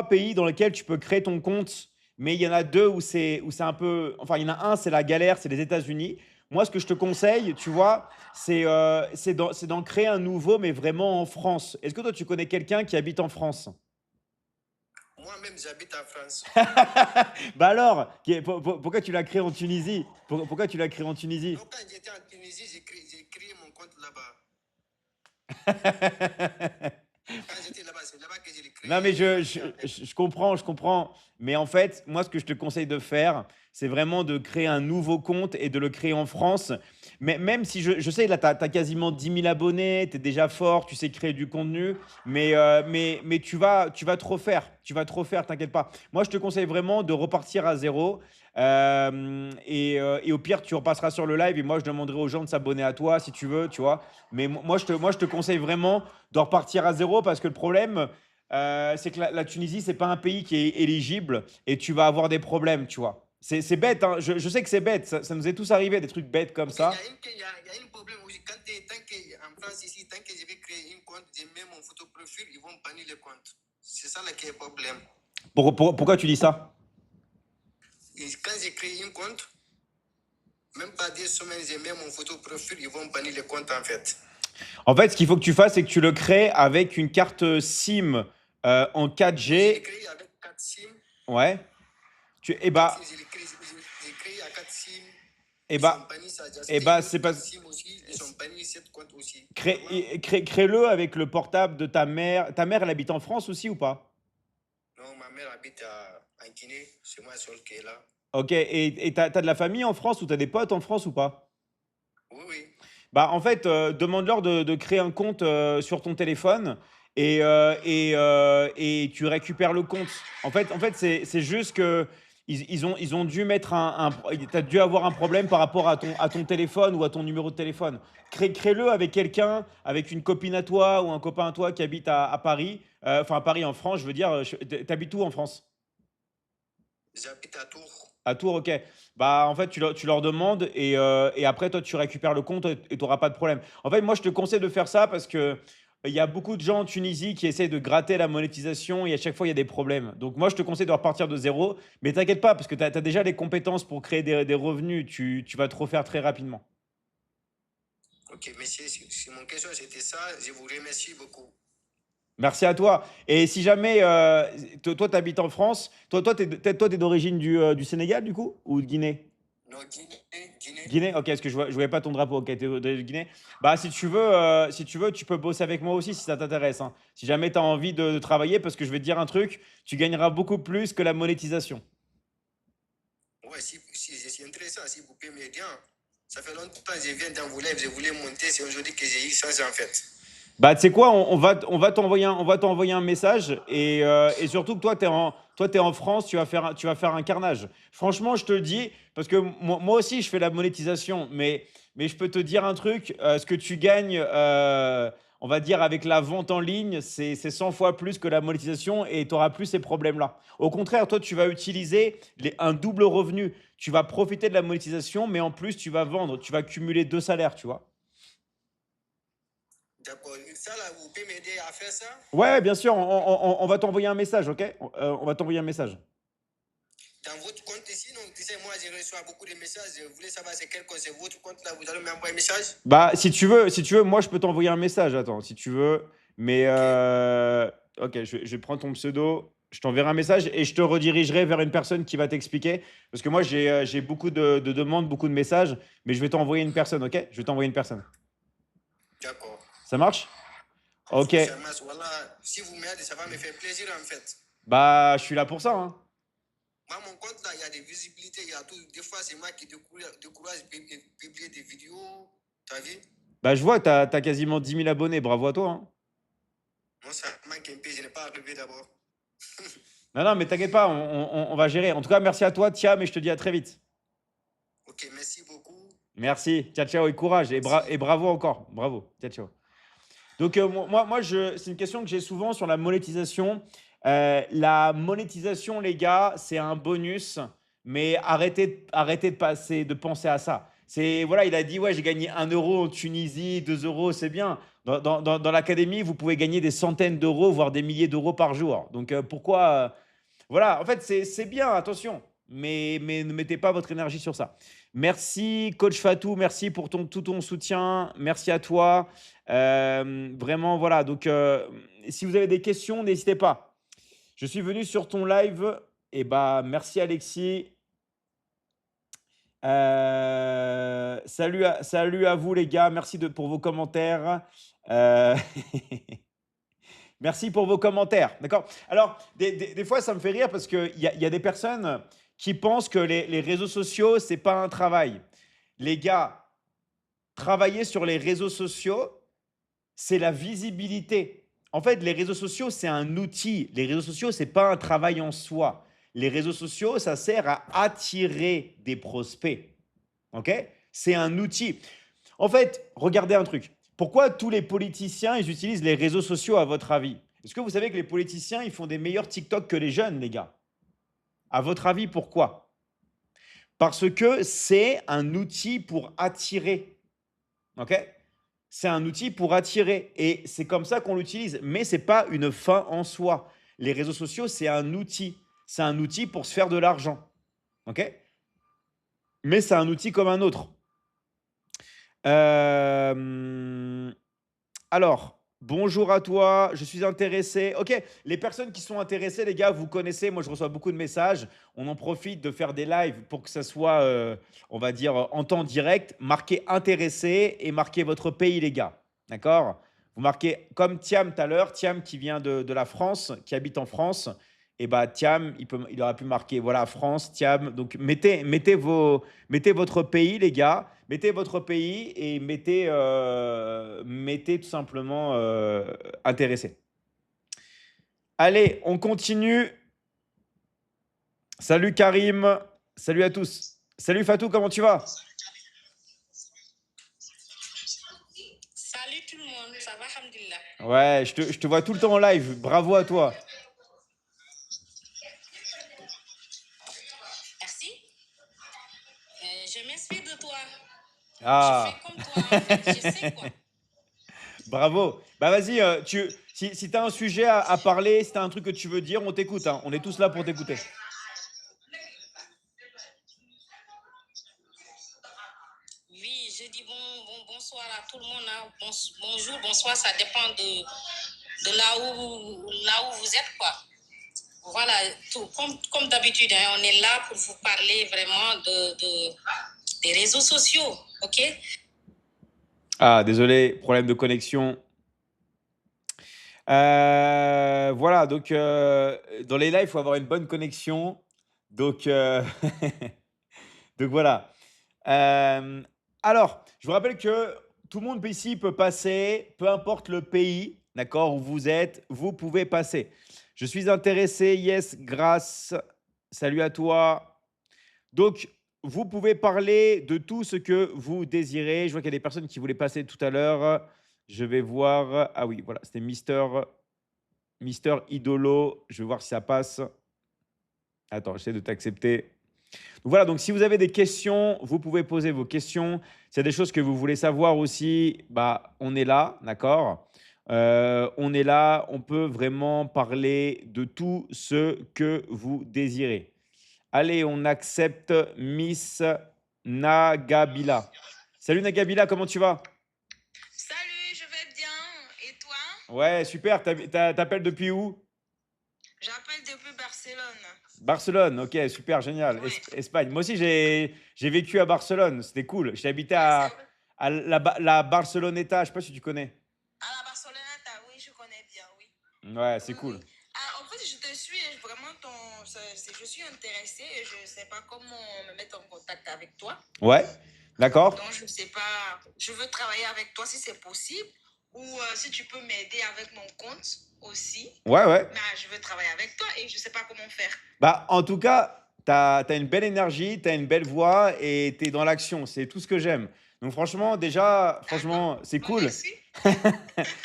pays dans lesquels tu peux créer ton compte, mais il y en a deux où c'est un peu. Enfin, il y en a un, c'est la galère, c'est les États-Unis. Moi, ce que je te conseille, tu vois, c'est d'en créer un nouveau, mais vraiment en France. Est-ce que toi, tu connais quelqu'un qui habite en France? Moi-même, j'habite en France. Bah alors, pourquoi tu l'as créé en Tunisie? Pourquoi tu l'as créé en Tunisie? Donc, quand j'étais en Tunisie, j'ai créé mon compte là-bas. Quand j'étais là-bas, c'est là-bas que je l'ai Non, mais créé. J'ai lancé en fait. je comprends, je comprends. Mais en fait, moi, ce que je te conseille de faire, c'est vraiment de créer un nouveau compte et de le créer en France. Mais même si je sais, là, tu as quasiment 10 000 abonnés, tu es déjà fort, tu sais créer du contenu, mais tu vas trop faire. Tu vas trop faire, t'inquiète pas. Moi, je te conseille vraiment de repartir à zéro. Et au pire, tu repasseras sur le live et moi, je demanderai aux gens de s'abonner à toi si tu veux, tu vois. Mais moi, je te conseille vraiment de repartir à zéro parce que le problème, c'est que la Tunisie, c'est pas un pays qui est éligible et tu vas avoir des problèmes, tu vois. C'est bête, hein. Je sais que c'est bête, ça nous est tous arrivé, des trucs bêtes comme Ok, il y ça. a il y a un problème aussi. Tant qu'en France, ici, tant que je vais créer un compte, je mets mon photo profil, ils vont bannir le compte. C'est ça là qui est le problème. Pourquoi tu dis ça? Et quand j'ai créé un compte, même pas 2 semaines, je mets mon photo profil, ils vont bannir le compte en fait. En fait, ce qu'il faut que tu fasses, c'est que tu le crées avec une carte SIM en Oui, je l'ai 4G. créé avec 4 SIM. Ouais. Et 4 SIM, bah, j'ai créé à 4 SIM. et Ils sont bah, bannis ça. J'ai et acheté bah, une c'est autre pas. 4 SIM aussi. Ils sont bannis cette compte aussi. Normal. Crée-le avec le portable de ta mère. Ta mère, elle habite en France aussi ou pas? Non, ma mère habite en Guinée. C'est moi seul qui est là. Ok. Et t'as de la famille en France ou t'as des potes en France ou pas? Oui, oui. Bah, en fait, demande-leur de créer un compte sur ton téléphone et tu récupères le compte. En fait c'est juste que ils ont dû mettre tu as dû avoir un problème par rapport à ton téléphone ou à ton numéro de téléphone. Crée-le avec quelqu'un, avec une copine à toi ou un copain à toi qui habite à Paris. Enfin, à Paris, en France, je veux dire. T'habites où en France? J'habite à Tours. À Tours, ok. Bah, en fait, tu leur demandes et après, toi, tu récupères le compte et tu n'auras pas de problème. En fait, moi, je te conseille de faire ça parce que il y a beaucoup de gens en Tunisie qui essayent de gratter la monétisation et à chaque fois, il y a des problèmes. Donc, moi, je te conseille de repartir de zéro. Mais t'inquiète pas parce que tu as déjà les compétences pour créer des revenus. Tu vas te refaire très rapidement. Ok, monsieur, si mon question c'était ça, je vous remercie beaucoup. Merci à toi. Et si jamais toi, tu habites en France, t'es d'origine du Sénégal, du coup, ou de Guinée? Non, Guinée, Guinée. Guinée? Ok, est-ce que je voyais pas ton drapeau? Ok, t'es de Guinée. Bah, si tu veux, tu peux bosser avec moi aussi si ça t'intéresse, hein. Si jamais tu as envie de travailler, parce que je vais te dire un truc, tu gagneras beaucoup plus que la monétisation. Ouais, si je suis intéressant, si vous pouvez m'aider, hein. Ça fait longtemps que je viens dans vos lives, je voulais monter, c'est aujourd'hui que j'ai eu ça en fait. Bah, tu sais quoi, on va t'envoyer un message et surtout que toi, t'es en France, tu vas faire un carnage. Franchement, je te le dis, parce que moi aussi, je fais la monétisation, mais je peux te dire un truc, ce que tu gagnes, on va dire, avec la vente en ligne, c'est 100 fois plus que la monétisation et tu n'auras plus ces problèmes-là. Au contraire, toi, tu vas utiliser un double revenu. Tu vas profiter de la monétisation, mais en plus, tu vas vendre, tu vas cumuler deux salaires, tu vois. D'accord. Ça là, vous pouvez m'aider à faire ça? Ouais, bien sûr, on va t'envoyer un message, ok? On va t'envoyer un message. Dans votre compte ici, non, tu sais, moi, je reçois beaucoup de messages. Je voulais savoir c'est quel compte, c'est votre compte là, vous allez m'envoyer un message? Bah, si tu veux, moi je peux t'envoyer un message, attends, si tu veux. Mais Ok. ok, je vais prendre ton pseudo, je t'enverrai un message et je te redirigerai vers une personne qui va t'expliquer. Parce que moi j'ai beaucoup de demandes, beaucoup de messages, mais je vais t'envoyer une personne, ok? Je vais t'envoyer une personne. D'accord. Ça marche? Ok, Ça marche. Voilà, si vous m'aidez, ça va me faire plaisir en fait. bah je suis là pour ça, hein. Moi, mon compte là, il y a des visibilités, il y a tout. Des fois, c'est moi qui décourage de publier des vidéos. T'as vu? Bah je vois, t'as quasiment 10 000 abonnés, bravo à toi, hein. Moi, ça manque un peu, je n'ai pas arrivé d'abord. Non, non, mais t'inquiète pas, on va gérer. En tout cas, merci à toi, Tia, mais je te dis à très vite. Ok, merci beaucoup. Merci, ciao, ciao et courage et Merci. bravo encore, bravo, ciao, ciao. Donc, c'est une question que j'ai souvent sur la monétisation. La monétisation, les gars, c'est un bonus, mais arrêtez de penser à ça. Voilà, il a dit, ouais, j'ai gagné 1 euro en Tunisie, 2 euros, c'est bien. Dans l'académie, vous pouvez gagner des centaines d'euros, voire des milliers d'euros par jour. Donc, pourquoi voilà, en fait, c'est bien, attention, mais ne mettez pas votre énergie sur ça. Merci, coach Fatou, merci pour tout ton soutien. Merci à toi. Vraiment, voilà. Donc, si vous avez des questions, n'hésitez pas. Je suis venu sur ton live. Et bah, merci Alexis. Salut à vous les gars. Merci pour vos commentaires. Euh, Merci pour vos commentaires. D'accord? Alors, des fois, ça me fait rire parce qu'il y a des personnes qui pensent que les réseaux sociaux, c'est pas un travail. Les gars, travailler sur les réseaux sociaux, c'est la visibilité. En fait, les réseaux sociaux, c'est un outil. Les réseaux sociaux, c'est pas un travail en soi. Les réseaux sociaux, ça sert à attirer des prospects. OK? C'est un outil. En fait, regardez un truc. Pourquoi tous les politiciens, ils utilisent les réseaux sociaux à votre avis? Est-ce que vous savez que les politiciens, ils font des meilleurs TikTok que les jeunes, les gars? À votre avis, pourquoi? Parce que c'est un outil pour attirer. OK? C'est un outil pour attirer. Et c'est comme ça qu'on l'utilise. Mais ce n'est pas une fin en soi. Les réseaux sociaux, c'est un outil. C'est un outil pour se faire de l'argent. OK? Mais c'est un outil comme un autre. Alors, bonjour à toi, je suis intéressé. Ok, les personnes qui sont intéressées, les gars, vous connaissez, moi je reçois beaucoup de messages. On en profite de faire des lives pour que ça soit, on va dire, en temps direct. Marquez intéressé et marquez votre pays, les gars. D'accord? Vous marquez comme Thiam tout à l'heure, Thiam qui vient de la France, qui habite en France. Et bah, Thiam, il aurait pu marquer, voilà, France, Thiam. Donc, mettez votre pays, les gars. Mettez votre pays et mettez tout simplement intéressé. Allez, on continue. Salut Karim. Salut à tous. Salut Fatou, comment tu vas? Salut tout le monde, ça va, alhamdoulilah. Ouais, je te vois tout le temps en live. Bravo à toi. Merci. Je m'inspire de toi. Ah. Je fais comme toi, en fait. Je sais quoi. Bravo. Bah vas-y, si tu as un sujet à parler, si tu as un truc que tu veux dire, on t'écoute. Hein. On est tous là pour t'écouter. Oui, je dis bonsoir à tout le monde. Hein. Bonjour, bonsoir, ça dépend de là où vous êtes, quoi. Voilà, comme d'habitude, hein, on est là pour vous parler vraiment des réseaux sociaux, ok? Ah, désolé, problème de connexion. Voilà, donc dans les lives, il faut avoir une bonne connexion. Donc, donc voilà. Alors, je vous rappelle que tout le monde ici peut passer, peu importe le pays, d'accord, où vous êtes, vous pouvez passer. Je suis intéressé, yes, grâce. Salut à toi. Donc, vous pouvez parler de tout ce que vous désirez. Je vois qu'il y a des personnes qui voulaient passer tout à l'heure. Je vais voir. Ah oui, voilà, c'était Mister Idolo. Je vais voir si ça passe. Attends, j'essaie de t'accepter. Donc voilà, donc si vous avez des questions, vous pouvez poser vos questions. S'il y a des choses que vous voulez savoir aussi, bah, on est là, d'accord? On est là, on peut vraiment parler de tout ce que vous désirez. Allez, on accepte Miss Nagabila. Salut Nagabila, comment tu vas? Salut, je vais bien. Et toi? Ouais, super. T'appelles depuis où? J'appelle depuis Barcelone. Barcelone, ok, super, génial. Ouais. Espagne. Moi aussi, j'ai vécu à Barcelone, c'était cool. J'ai habité Ouais, à, c'est vrai. à la Barceloneta, je sais pas si tu connais. À la Barceloneta, oui, je connais bien, oui. Ouais, c'est Oui, cool. oui. Ah, en fait, je te suis et vraiment je suis intéressée et je ne sais pas comment me mettre en contact avec toi. Ouais, d'accord. Donc, je ne sais pas. Je veux travailler avec toi si c'est possible ou si tu peux m'aider avec mon compte aussi. Ouais, ouais. Mais je veux travailler avec toi et je ne sais pas comment faire. Bah, en tout cas, t'as une belle énergie, t'as une belle voix et t'es dans l'action. C'est tout ce que j'aime. Donc, franchement, déjà, franchement, c'est Bon, cool. merci.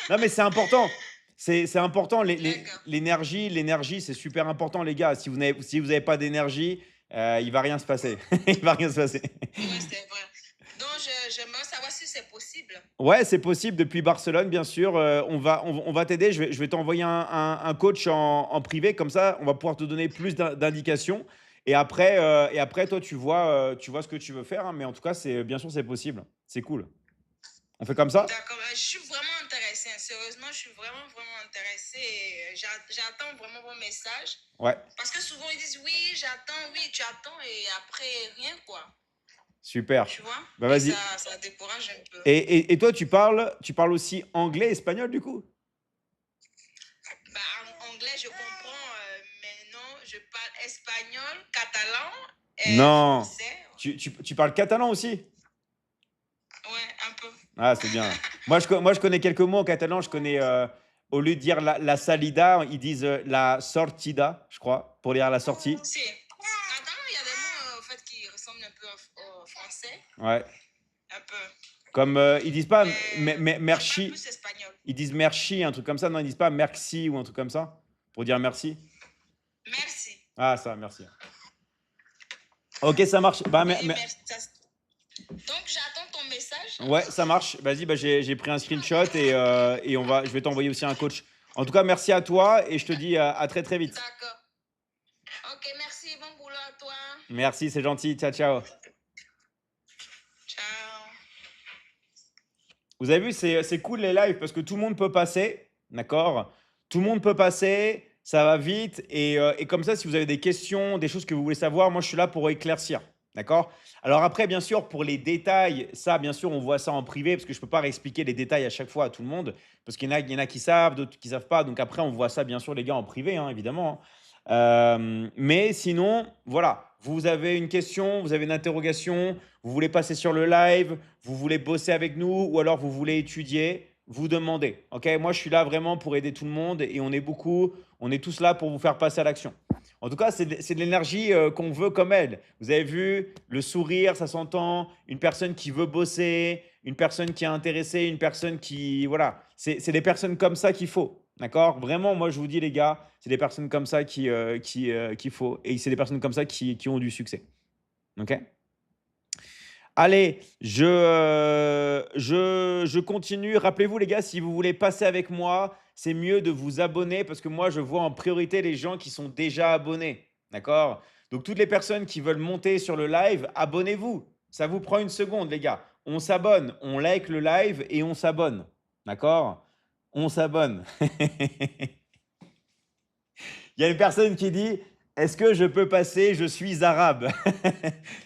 Non, mais c'est important. C'est important. D'accord. L'énergie, c'est super important, les gars. Si vous n'avez pas d'énergie, il va rien se passer. Il va rien se passer. Oui, c'est vrai. Donc, j'aimerais savoir si c'est possible. Ouais, c'est possible depuis Barcelone, bien sûr. On va t'aider. Je vais t'envoyer un coach en privé, comme ça, on va pouvoir te donner plus d'indications. Et après, toi, tu vois ce que tu veux faire, hein, mais en tout cas, bien sûr, c'est possible. C'est cool. On fait comme ça? D'accord, je suis vraiment intéressée. Hein. Sérieusement, je suis vraiment, vraiment intéressée. Et j'attends vraiment vos messages. Ouais, Parce que souvent, ils disent oui, j'attends, oui, tu attends, et après, rien, quoi. super. Tu vois? Bah, Et vas-y. ça décourage un peu. Et toi, tu parles aussi anglais, espagnol, du coup? Bah, en anglais, je comprends, mais non, je parle espagnol, catalan et Non. français. Tu parles catalan aussi? Ouais, un peu. Ah, c'est bien. Moi, je connais quelques mots en catalan. Je connais, au lieu de dire la salida, ils disent la sortida, je crois, pour dire la sortie. Si. Catalan, il y a des mots, en fait, qui ressemblent un peu au français. Ouais. Un peu. Comme ils disent pas Mais je parle merci, plus espagnol. ils disent merci, un truc comme ça. Non, ils disent pas merci ou un truc comme ça pour dire merci. Merci. Ah, ça, merci. Ok, ça marche. Bah, Oui, merci. Donc, j'attends ton message. ouais, ça marche. Vas-y, bah, j'ai pris un screenshot et je vais t'envoyer aussi un coach. En tout cas, merci à toi et je te dis à très très vite. D'accord. Ok, merci. Bon boulot à toi. Merci, c'est gentil. Ciao, ciao. Ciao. Vous avez vu, c'est cool les lives parce que tout le monde peut passer, d'accord? Tout le monde peut passer, ça va vite et comme ça, si vous avez des questions, des choses que vous voulez savoir, moi je suis là pour éclaircir, d'accord? Alors après, bien sûr, pour les détails, ça, bien sûr, on voit ça en privé parce que je ne peux pas réexpliquer les détails à chaque fois à tout le monde parce il y en a qui savent, d'autres qui ne savent pas. Donc après, on voit ça, bien sûr, les gars, en privé, hein, évidemment, hein. Mais sinon, voilà, vous avez une question, vous avez une interrogation, vous voulez passer sur le live, vous voulez bosser avec nous ou alors vous voulez étudier, vous demandez. Ok, moi je suis là vraiment pour aider tout le monde et on est beaucoup, on est tous là pour vous faire passer à l'action. En tout cas, c'est de l'énergie qu'on veut comme elle. Vous avez vu, le sourire, ça s'entend. Une personne qui veut bosser, une personne qui est intéressée, une personne qui... Voilà, c'est des personnes comme ça qu'il faut. D'accord? Vraiment, moi je vous dis les gars, c'est des personnes comme ça qu'il faut. Et c'est des personnes comme ça qui ont du succès. Ok? Allez, je continue. Rappelez-vous, les gars, si vous voulez passer avec moi, c'est mieux de vous abonner parce que moi, je vois en priorité les gens qui sont déjà abonnés. D'accord? Donc, toutes les personnes qui veulent monter sur le live, abonnez-vous. Ça vous prend une seconde, les gars. On s'abonne, on like le live et on s'abonne. D'accord? On s'abonne. Il y a une personne qui dit, est-ce que je peux passer? Je suis arabe.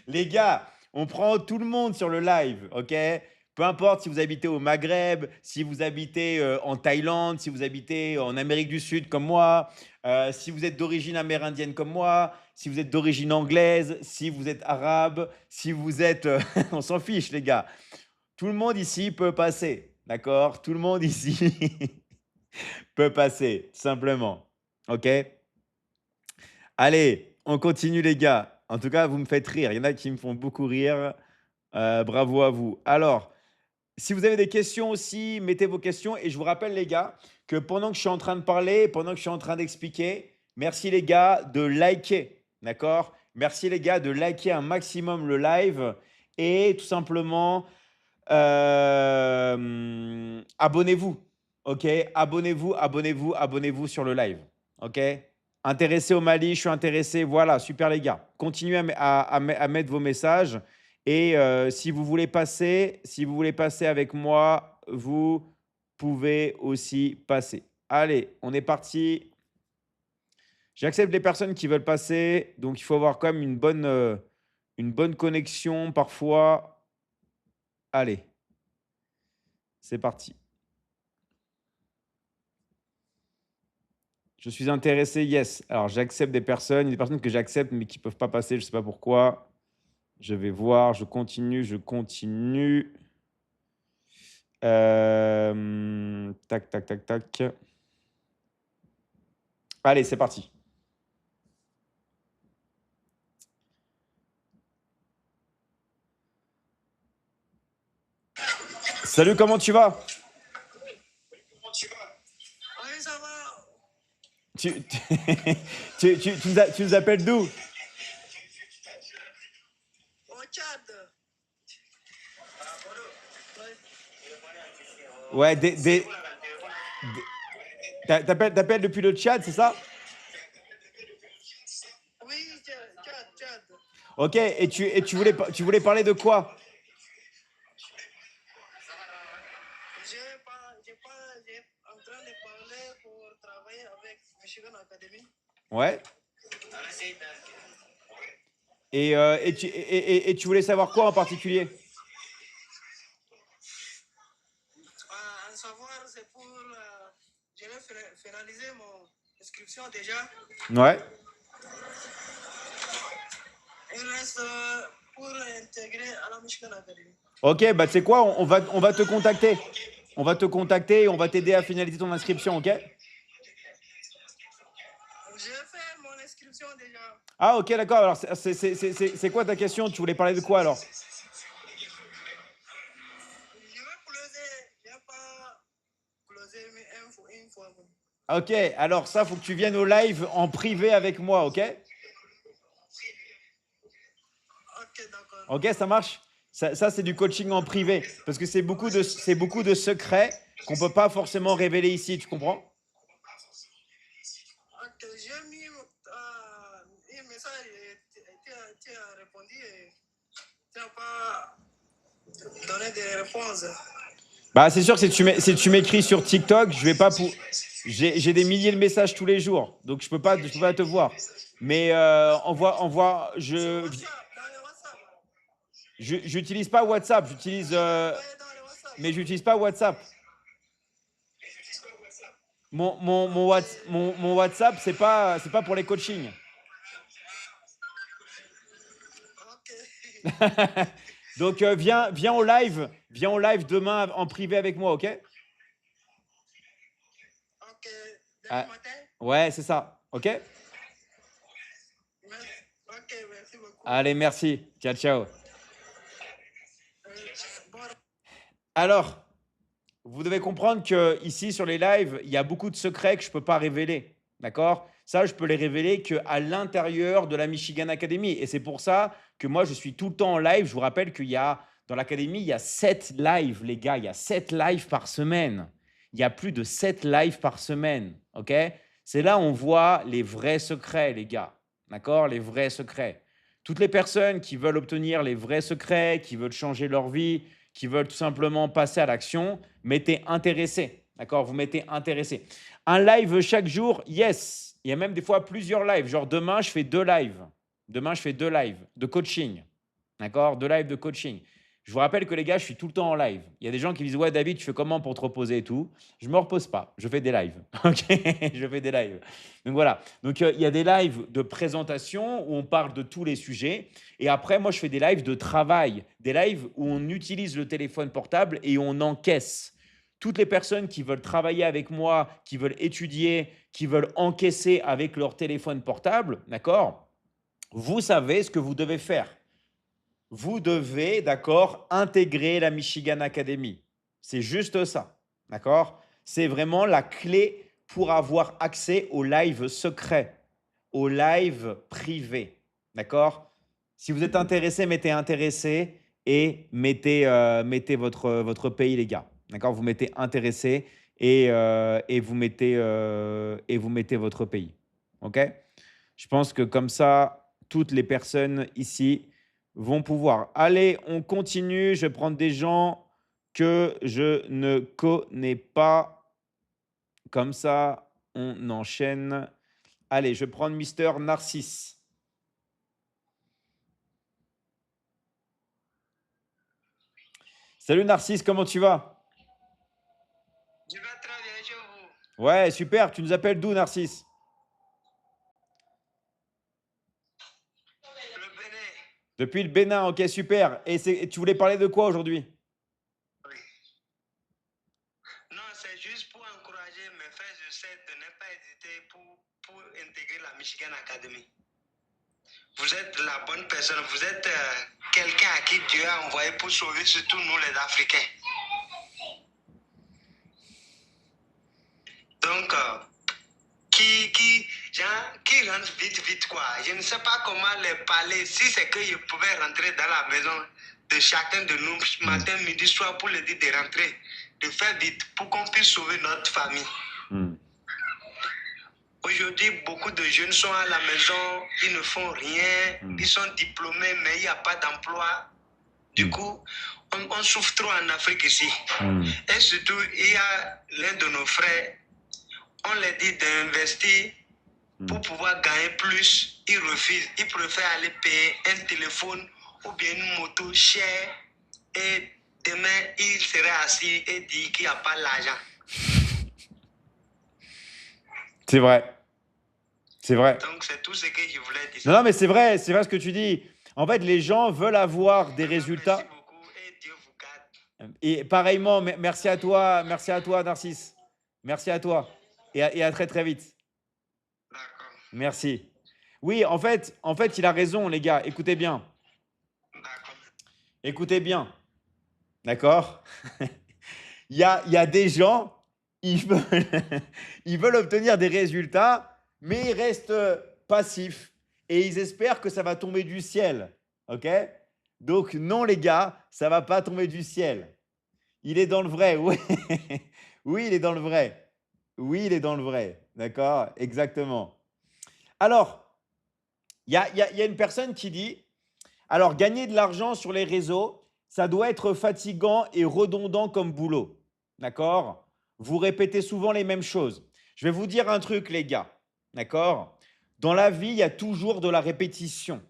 Les gars, on prend tout le monde sur le live, ok? Peu importe si vous habitez au Maghreb, si vous habitez en Thaïlande, si vous habitez en Amérique du Sud comme moi, si vous êtes d'origine amérindienne comme moi, si vous êtes d'origine anglaise, si vous êtes arabe, si vous êtes... on s'en fiche, les gars. Tout le monde ici peut passer, d'accord? Tout le monde ici peut passer, tout simplement. Ok? Allez, on continue les gars. En tout cas, vous me faites rire. Il y en a qui me font beaucoup rire. Bravo à vous. Alors, si vous avez des questions aussi, mettez vos questions. Et je vous rappelle les gars que pendant que je suis en train de parler, pendant que je suis en train d'expliquer, merci les gars de liker. D'accord? Merci les gars de liker un maximum le live. Et tout simplement, abonnez-vous. Ok? Abonnez-vous, abonnez-vous, abonnez-vous sur le live. Ok? Intéressé au Mali, je suis intéressé. Voilà, super les gars. Continuez à mettre vos messages. Et si vous voulez passer avec moi, vous pouvez aussi passer. Allez, on est parti. J'accepte les personnes qui veulent passer. Donc, il faut avoir quand même une bonne connexion parfois. Allez, c'est parti. Je suis intéressé, yes. Alors, j'accepte des personnes. Il y a des personnes que j'accepte, mais qui ne peuvent pas passer. Je ne sais pas pourquoi. Je vais voir. Je continue. Je continue. Tac, tac, tac, tac. Allez, c'est parti. Salut, comment tu vas? Oui, ça va. Tu nous appelles d'où? Au Tchad. Ouais, t'appelles depuis le Tchad, c'est ça? Oui, Tchad. Ok, et tu voulais parler de quoi? J'ai en train de parler pour travailler avec Michigan Academy. Ouais. Et tu voulais savoir quoi en particulier? À savoir, c'est pour. Je vais finaliser mon inscription déjà. Ouais. Il reste pour intégrer à la Michigan Academy. Ok, bah tu sais quoi, on va te contacter. On va te contacter et on va t'aider à finaliser ton inscription, ok? J'ai fait mon inscription déjà. Ah ok, d'accord. Alors c'est quoi ta question? Tu voulais parler de quoi alors? Je vais closer. Je vais pas closer une fois. Ok, alors ça, faut que tu viennes au live en privé avec moi, ok? Ok, d'accord. Ok, ça marche? Ça c'est du coaching en privé. Parce que c'est beaucoup de secrets qu'on ne peut pas forcément révéler ici, tu comprends? Ok, j'ai mis un message et tu as répondu et tu n'as pas donné de réponse. Bah c'est sûr que si tu m'écris sur TikTok, je vais pas pour... J'ai des milliers de messages tous les jours, donc je peux pas te voir. Mais j'utilise pas WhatsApp, mais j'utilise pas WhatsApp. Mon WhatsApp, c'est pas pour les coachings. Ok. Donc viens au live demain en privé avec moi, ok? Ok, Ah, demain matin? ouais, c'est ça, ok? Ok, merci beaucoup. Allez, merci. Ciao, ciao. Bon. Alors, vous devez comprendre que ici sur les lives, il y a beaucoup de secrets que je ne peux pas révéler. D'accord? Ça, je peux les révéler qu'à l'intérieur de la Michigan Academy. Et c'est pour ça que moi, je suis tout le temps en live. Je vous rappelle qu'il y a, dans l'académie, il y a 7 lives, les gars. Il y a 7 lives par semaine. Il y a plus de 7 lives par semaine. OK? C'est là où on voit les vrais secrets, les gars. D'accord? Les vrais secrets. Toutes les personnes qui veulent obtenir les vrais secrets, qui veulent changer leur vie, qui veulent tout simplement passer à l'action, mettez intéressé. D'accord? Vous mettez intéressé. Un live chaque jour, yes. Il y a même des fois plusieurs lives. Genre demain, je fais 2 lives. Demain, je fais 2 lives de coaching. D'accord? 2 lives de coaching. Je vous rappelle que les gars, je suis tout le temps en live. Il y a des gens qui me disent, ouais, David, tu fais comment pour te reposer et tout? Je ne me repose pas. Je fais des lives. OK? Je fais des lives. Donc voilà. Donc il y a des lives de présentation où on parle de tous les sujets. Et après, moi, je fais des lives de travail. Des lives où on utilise le téléphone portable et on encaisse. Toutes les personnes qui veulent travailler avec moi, qui veulent étudier, qui veulent encaisser avec leur téléphone portable, d'accord? Vous savez ce que vous devez faire. Vous devez, d'accord, intégrer la Michigan Academy. C'est juste ça, d'accord? C'est vraiment la clé pour avoir accès au live secret, au live privé, d'accord? Si vous êtes intéressé, mettez intéressé et mettez votre pays, les gars. D'accord? Vous mettez intéressé et vous mettez votre pays. OK? Je pense que comme ça, toutes les personnes ici vont pouvoir. Allez, on continue. Je vais prendre des gens que je ne connais pas. Comme ça, on enchaîne. Allez, je vais prendre Mister Narcisse. Salut Narcisse, comment tu vas? Je vais très bien chez vous. Ouais, super. Tu nous appelles d'où, Narcisse? Le Bénin. Depuis le Bénin, ok, super. Et tu voulais parler de quoi aujourd'hui? Oui. Non, c'est juste pour encourager mes frères et sœurs de ne pas hésiter pour intégrer la Michigan Academy. Vous êtes la bonne personne, vous êtes quelqu'un à qui Dieu a envoyé pour sauver surtout nous les Africains. Donc, qui rentre vite, quoi. Je ne sais pas comment les parler. Si c'est qu'ils pouvaient rentrer dans la maison de chacun de nous, matin, midi, soir, pour leur dire de rentrer. de faire vite pour qu'on puisse sauver notre famille. Hmm. Aujourd'hui, beaucoup de jeunes sont à la maison, ils ne font rien, ils sont diplômés, mais il n'y a pas d'emploi. Du coup, on souffre trop en Afrique ici. Et surtout, il y a l'un de nos frères, on leur dit d'investir pour pouvoir gagner plus. Ils refusent, ils préfèrent aller payer un téléphone ou bien une moto chère. Et demain, il serait assis et dit qu'il n'y a pas l'argent. C'est vrai. C'est vrai. Donc, c'est tout ce que je voulais dire. Non, mais c'est vrai ce que tu dis. En fait, les gens veulent avoir des résultats. Merci beaucoup et Dieu vous garde. Et pareillement, merci à toi, Narcisse. Merci à toi. Et à très, très vite. D'accord, Merci. Oui, en fait, il a raison, les gars. Écoutez bien. d'accord. Écoutez bien. D'accord? Il y a des gens, ils veulent, ils veulent obtenir des résultats, mais ils restent passifs. Et ils espèrent que ça va tomber du ciel. OK? Donc, non, les gars, ça ne va pas tomber du ciel. Il est dans le vrai. Oui, oui, il est dans le vrai. Oui, il est dans le vrai. D'accord? Exactement. Alors, il y a une personne qui dit, alors, gagner de l'argent sur les réseaux, ça doit être fatigant et redondant comme boulot. D'accord? Vous répétez souvent les mêmes choses. Je vais vous dire un truc, les gars. D'accord? Dans la vie, il y a toujours de la répétition.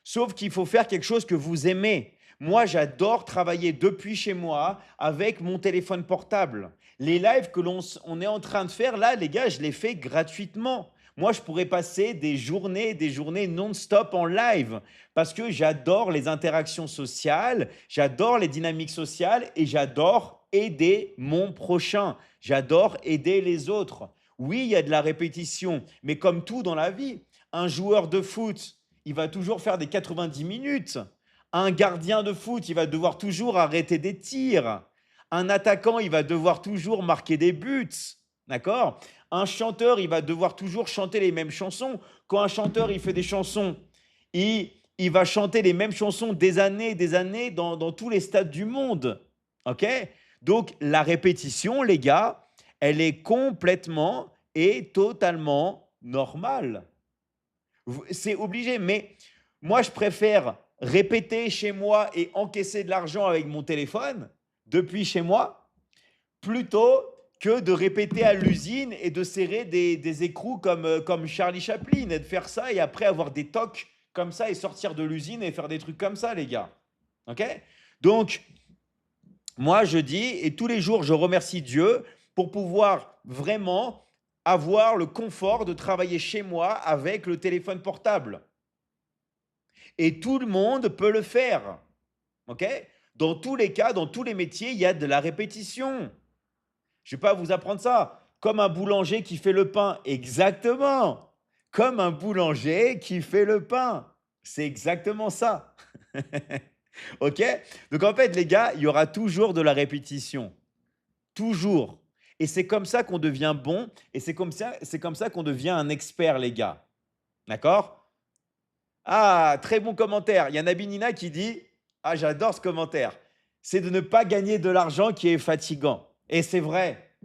Sauf qu'il faut faire quelque chose que vous aimez. Moi, j'adore travailler depuis chez moi avec mon téléphone portable. Les lives que on est en train de faire là, les gars, je les fais gratuitement. Moi, je pourrais passer des journées non-stop en live parce que j'adore les interactions sociales, j'adore les dynamiques sociales et j'adore aider mon prochain. J'adore aider les autres. Oui, il y a de la répétition, mais comme tout dans la vie, un joueur de foot, il va toujours faire des 90 minutes. Un gardien de foot, il va devoir toujours arrêter des tirs. Un attaquant, il va devoir toujours marquer des buts. D'accord? Un chanteur, il va devoir toujours chanter les mêmes chansons. Quand un chanteur, il fait des chansons, il va chanter les mêmes chansons des années dans tous les stades du monde. OK? Donc, la répétition, les gars, elle est complètement et totalement normale. C'est obligé, mais moi, je préfère répéter chez moi et encaisser de l'argent avec mon téléphone depuis chez moi plutôt que de répéter à l'usine et de serrer des écrous comme Charlie Chaplin et de faire ça et après avoir des tocs comme ça et sortir de l'usine et faire des trucs comme ça, les gars. OK? Donc, moi, je dis, et tous les jours, je remercie Dieu pour pouvoir vraiment avoir le confort de travailler chez moi avec le téléphone portable. Et tout le monde peut le faire. OK? Dans tous les cas, dans tous les métiers, il y a de la répétition. Je ne vais pas vous apprendre ça. Comme un boulanger qui fait le pain. Exactement. Comme un boulanger qui fait le pain. C'est exactement ça. OK? Donc en fait, les gars, il y aura toujours de la répétition. Toujours. Et c'est comme ça qu'on devient bon et c'est comme ça qu'on devient un expert, les gars. D'accord? Ah, très bon commentaire. Il y a Nabinina qui dit, ah, j'adore ce commentaire. C'est de ne pas gagner de l'argent qui est fatigant. Et c'est vrai.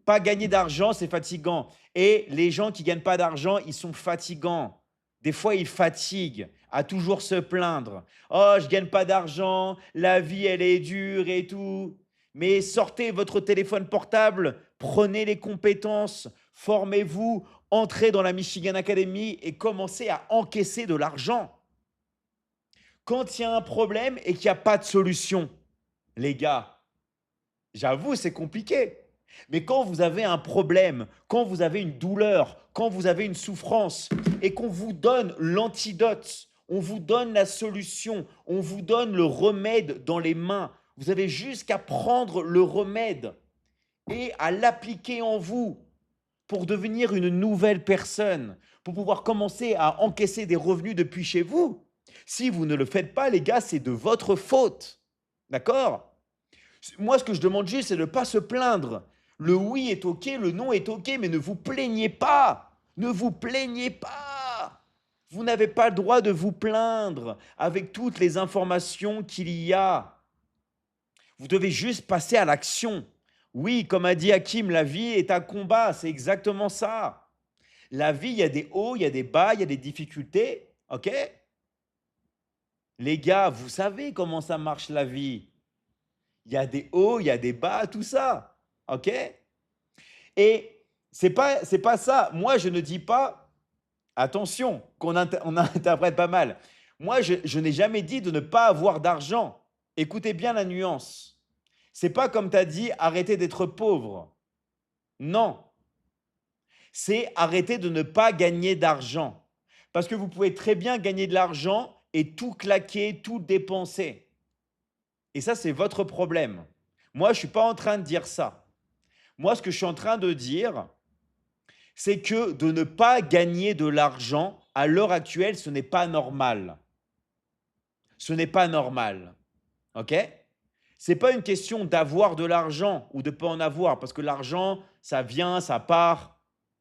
Pas gagner d'argent, c'est fatigant. Et les gens qui ne gagnent pas d'argent, ils sont fatigants. Des fois, ils fatiguent à toujours se plaindre. Oh, je ne gagne pas d'argent, la vie, elle est dure et tout. Mais sortez votre téléphone portable, prenez les compétences, formez-vous, entrez dans la Michigan Academy et commencez à encaisser de l'argent. Quand il y a un problème et qu'il n'y a pas de solution, les gars, j'avoue, c'est compliqué. Mais quand vous avez un problème, quand vous avez une douleur, quand vous avez une souffrance et qu'on vous donne l'antidote, on vous donne la solution, on vous donne le remède dans les mains, vous avez juste qu'à prendre le remède et à l'appliquer en vous pour devenir une nouvelle personne, pour pouvoir commencer à encaisser des revenus depuis chez vous. Si vous ne le faites pas, les gars, c'est de votre faute. D'accord? Moi, ce que je demande juste, c'est de ne pas se plaindre. Le oui est OK, le non est OK, mais ne vous plaignez pas. Ne vous plaignez pas. Vous n'avez pas le droit de vous plaindre avec toutes les informations qu'il y a. Vous devez juste passer à l'action. Oui, comme a dit Hakim, la vie est un combat, c'est exactement ça. La vie, il y a des hauts, il y a des bas, il y a des difficultés, ok? Les gars, vous savez comment ça marche la vie. Il y a des hauts, il y a des bas, tout ça, ok? Et c'est pas ça. Moi, je ne dis pas, attention, on interprète pas mal. Moi, je n'ai jamais dit de ne pas avoir d'argent. Écoutez bien la nuance. C'est pas comme tu as dit, arrêtez d'être pauvre. Non, c'est arrêter de ne pas gagner d'argent. Parce que vous pouvez très bien gagner de l'argent et tout claquer, tout dépenser. Et ça, c'est votre problème. Moi, je ne suis pas en train de dire ça. Moi, ce que je suis en train de dire, c'est que de ne pas gagner de l'argent à l'heure actuelle, ce n'est pas normal. Ce n'est pas normal. OK? Ce n'est pas une question d'avoir de l'argent ou de ne pas en avoir, parce que l'argent, ça vient, ça part,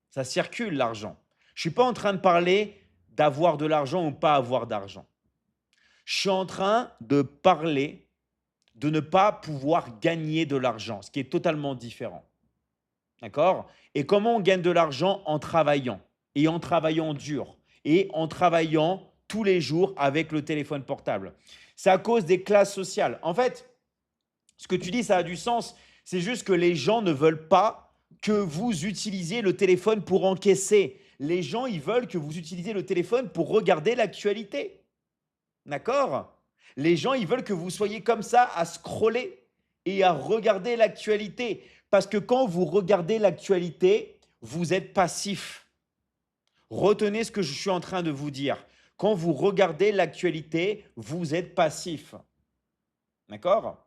ça circule l'argent. Je ne suis pas en train de parler d'avoir de l'argent ou pas avoir d'argent. Je suis en train de parler de ne pas pouvoir gagner de l'argent, ce qui est totalement différent. D'accord? Et comment on gagne de l'argent? En travaillant, et en travaillant dur, et en travaillant tous les jours avec le téléphone portable. C'est à cause des classes sociales. En fait, ce que tu dis, ça a du sens. C'est juste que les gens ne veulent pas que vous utilisiez le téléphone pour encaisser. Les gens, ils veulent que vous utilisiez le téléphone pour regarder l'actualité. D'accord? Les gens, ils veulent que vous soyez comme ça à scroller et à regarder l'actualité. Parce que quand vous regardez l'actualité, vous êtes passif. Retenez ce que je suis en train de vous dire. Quand vous regardez l'actualité, vous êtes passif. D'accord?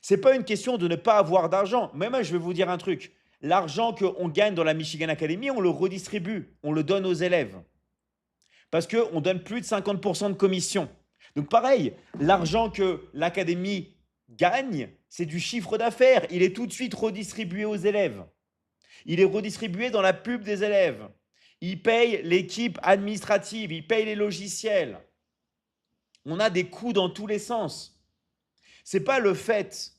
Ce n'est pas une question de ne pas avoir d'argent. Mais moi, je vais vous dire un truc. L'argent qu'on gagne dans la Michigan Academy, on le redistribue, on le donne aux élèves. Parce qu'on donne plus de 50% de commission. Donc pareil, l'argent que l'académie gagne, c'est du chiffre d'affaires. Il est tout de suite redistribué aux élèves. Il est redistribué dans la pub des élèves. Il paye l'équipe administrative, il paye les logiciels. On a des coûts dans tous les sens. Ce n'est pas le fait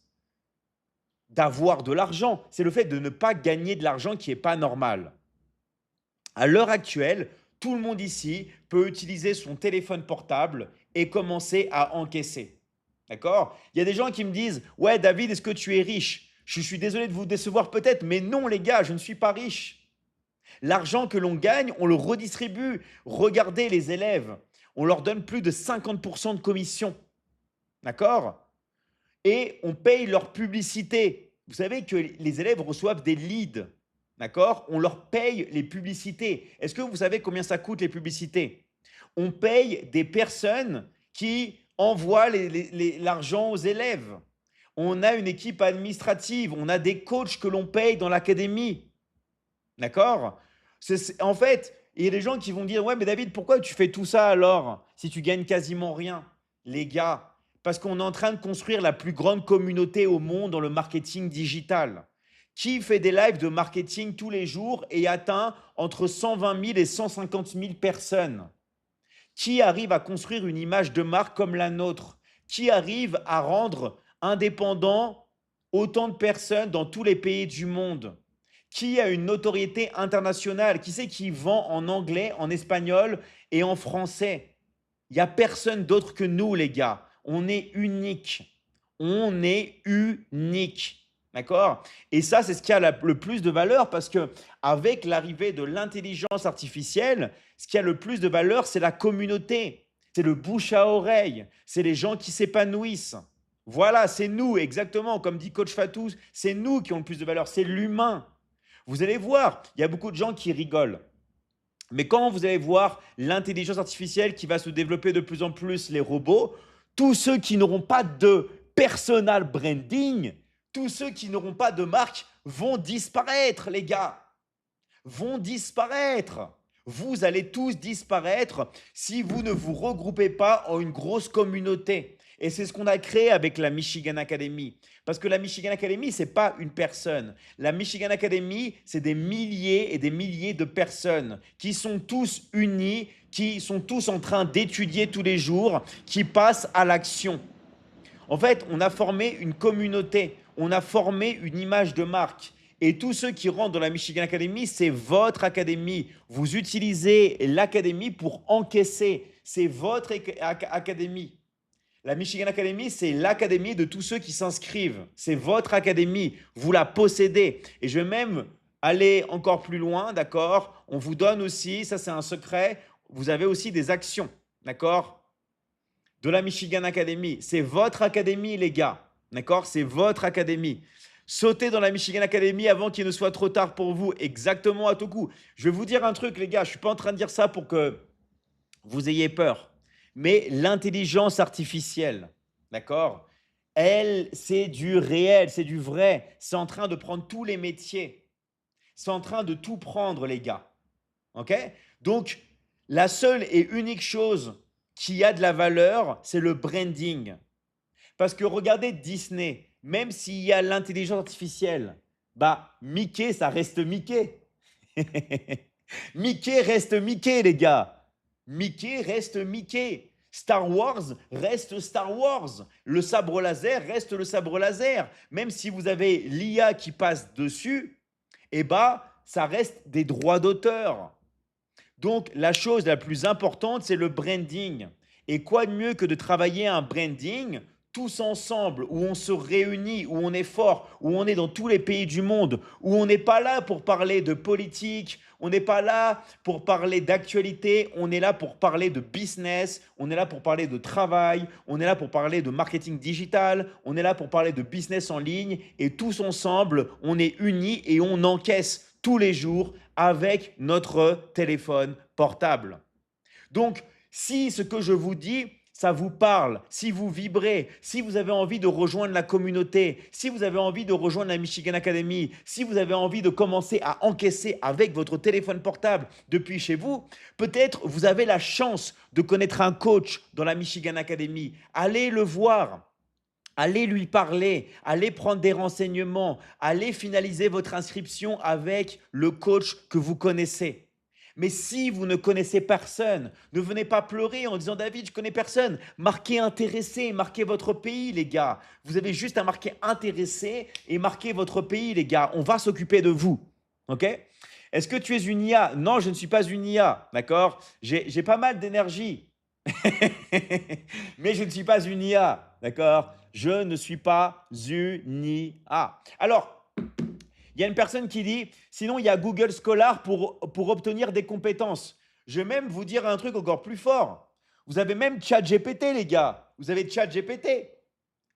d'avoir de l'argent, c'est le fait de ne pas gagner de l'argent qui n'est pas normal. À l'heure actuelle, tout le monde ici peut utiliser son téléphone portable et commencer à encaisser. D'accord? Il y a des gens qui me disent « Ouais, David, est-ce que tu es riche ?» Je suis désolé de vous décevoir peut-être, mais non les gars, je ne suis pas riche. L'argent que l'on gagne, on le redistribue. Regardez les élèves, on leur donne plus de 50% de commission. D'accord? Et on paye leur publicité. Vous savez que les élèves reçoivent des leads. D'accord? On leur paye les publicités. Est-ce que vous savez combien ça coûte les publicités? On paye des personnes qui envoient l'argent aux élèves. On a une équipe administrative, on a des coachs que l'on paye dans l'académie. D'accord? En fait, il y a des gens qui vont dire « Ouais, mais David, pourquoi tu fais tout ça alors si tu gagnes quasiment rien ?» Les gars, parce qu'on est en train de construire la plus grande communauté au monde dans le marketing digital. Qui fait des lives de marketing tous les jours et atteint entre 120 000 et 150 000 personnes? Qui arrive à construire une image de marque comme la nôtre? Qui arrive à rendre indépendant autant de personnes dans tous les pays du monde? Qui a une notoriété internationale? Qui c'est qui vend en anglais, en espagnol et en français? Il n'y a personne d'autre que nous, les gars. On est unique. On est unique. D'accord? Et ça, c'est ce qui a le plus de valeur parce qu'avec l'arrivée de l'intelligence artificielle, ce qui a le plus de valeur, c'est la communauté. C'est le bouche à oreille. C'est les gens qui s'épanouissent. Voilà, c'est nous, exactement. Comme dit Coach Fatou, c'est nous qui ont le plus de valeur. C'est l'humain. Vous allez voir, il y a beaucoup de gens qui rigolent. Mais quand vous allez voir l'intelligence artificielle qui va se développer de plus en plus, les robots, tous ceux qui n'auront pas de personal branding, tous ceux qui n'auront pas de marque vont disparaître, les gars. Vont disparaître. Vous allez tous disparaître si vous ne vous regroupez pas en une grosse communauté. Et c'est ce qu'on a créé avec la Michigan Academy. Parce que la Michigan Academy, ce n'est pas une personne. La Michigan Academy, c'est des milliers et des milliers de personnes qui sont tous unis, qui sont tous en train d'étudier tous les jours, qui passent à l'action. En fait, on a formé une communauté. on a formé une image de marque. Et tous ceux qui rentrent dans la Michigan Academy, c'est votre académie. Vous utilisez l'académie pour encaisser. C'est votre académie. La Michigan Academy, c'est l'académie de tous ceux qui s'inscrivent. C'est votre académie. Vous la possédez. Et je vais même aller encore plus loin, d'accord? On vous donne aussi, ça c'est un secret, vous avez aussi des actions, d'accord? De la Michigan Academy. C'est votre académie, les gars. D'accord? C'est votre académie. Sautez dans la Michigan Academy avant qu'il ne soit trop tard pour vous. Exactement à tout coup. Je vais vous dire un truc, les gars. Je ne suis pas en train de dire ça pour que vous ayez peur. Mais l'intelligence artificielle, d'accord? Elle, c'est du réel, c'est du vrai. C'est en train de prendre tous les métiers. C'est en train de tout prendre, les gars. OK? Donc, la seule et unique chose qui a de la valeur, c'est le branding. Parce que regardez Disney, même s'il y a l'intelligence artificielle, bah Mickey, ça reste Mickey. Mickey reste Mickey, les gars. Mickey reste Mickey. Star Wars reste Star Wars. Le sabre laser reste le sabre laser. Même si vous avez l'IA qui passe dessus, eh bah, ça reste des droits d'auteur. Donc, la chose la plus importante, c'est le branding. Et quoi de mieux que de travailler un branding tous ensemble, où on se réunit, où on est fort, où on est dans tous les pays du monde, où on n'est pas là pour parler de politique, on n'est pas là pour parler d'actualité, on est là pour parler de business, on est là pour parler de travail, on est là pour parler de marketing digital, on est là pour parler de business en ligne et tous ensemble, on est unis et on encaisse tous les jours avec notre téléphone portable. Donc, si ce que je vous dis, ça vous parle, si vous vibrez, si vous avez envie de rejoindre la communauté, si vous avez envie de rejoindre la Michigan Academy, si vous avez envie de commencer à encaisser avec votre téléphone portable depuis chez vous, peut-être vous avez la chance de connaître un coach dans la Michigan Academy. Allez le voir. Allez lui parler, allez prendre des renseignements, allez finaliser votre inscription avec le coach que vous connaissez. Mais si vous ne connaissez personne, ne venez pas pleurer en disant « David, je ne connais personne ». Marquez « intéressé », marquez votre pays, les gars. Vous avez juste à marquer « intéressé » et marquez votre pays, les gars. On va s'occuper de vous. OK ? Est-ce que tu es une IA ? Non, je ne suis pas une IA. D'accord ? J'ai pas mal d'énergie. Mais je ne suis pas une IA. D'accord ? Je ne suis pas une IA. Alors, il y a une personne qui dit, sinon il y a Google Scholar pour obtenir des compétences. Je vais même vous dire un truc encore plus fort. Vous avez même ChatGPT, les gars. Vous avez ChatGPT.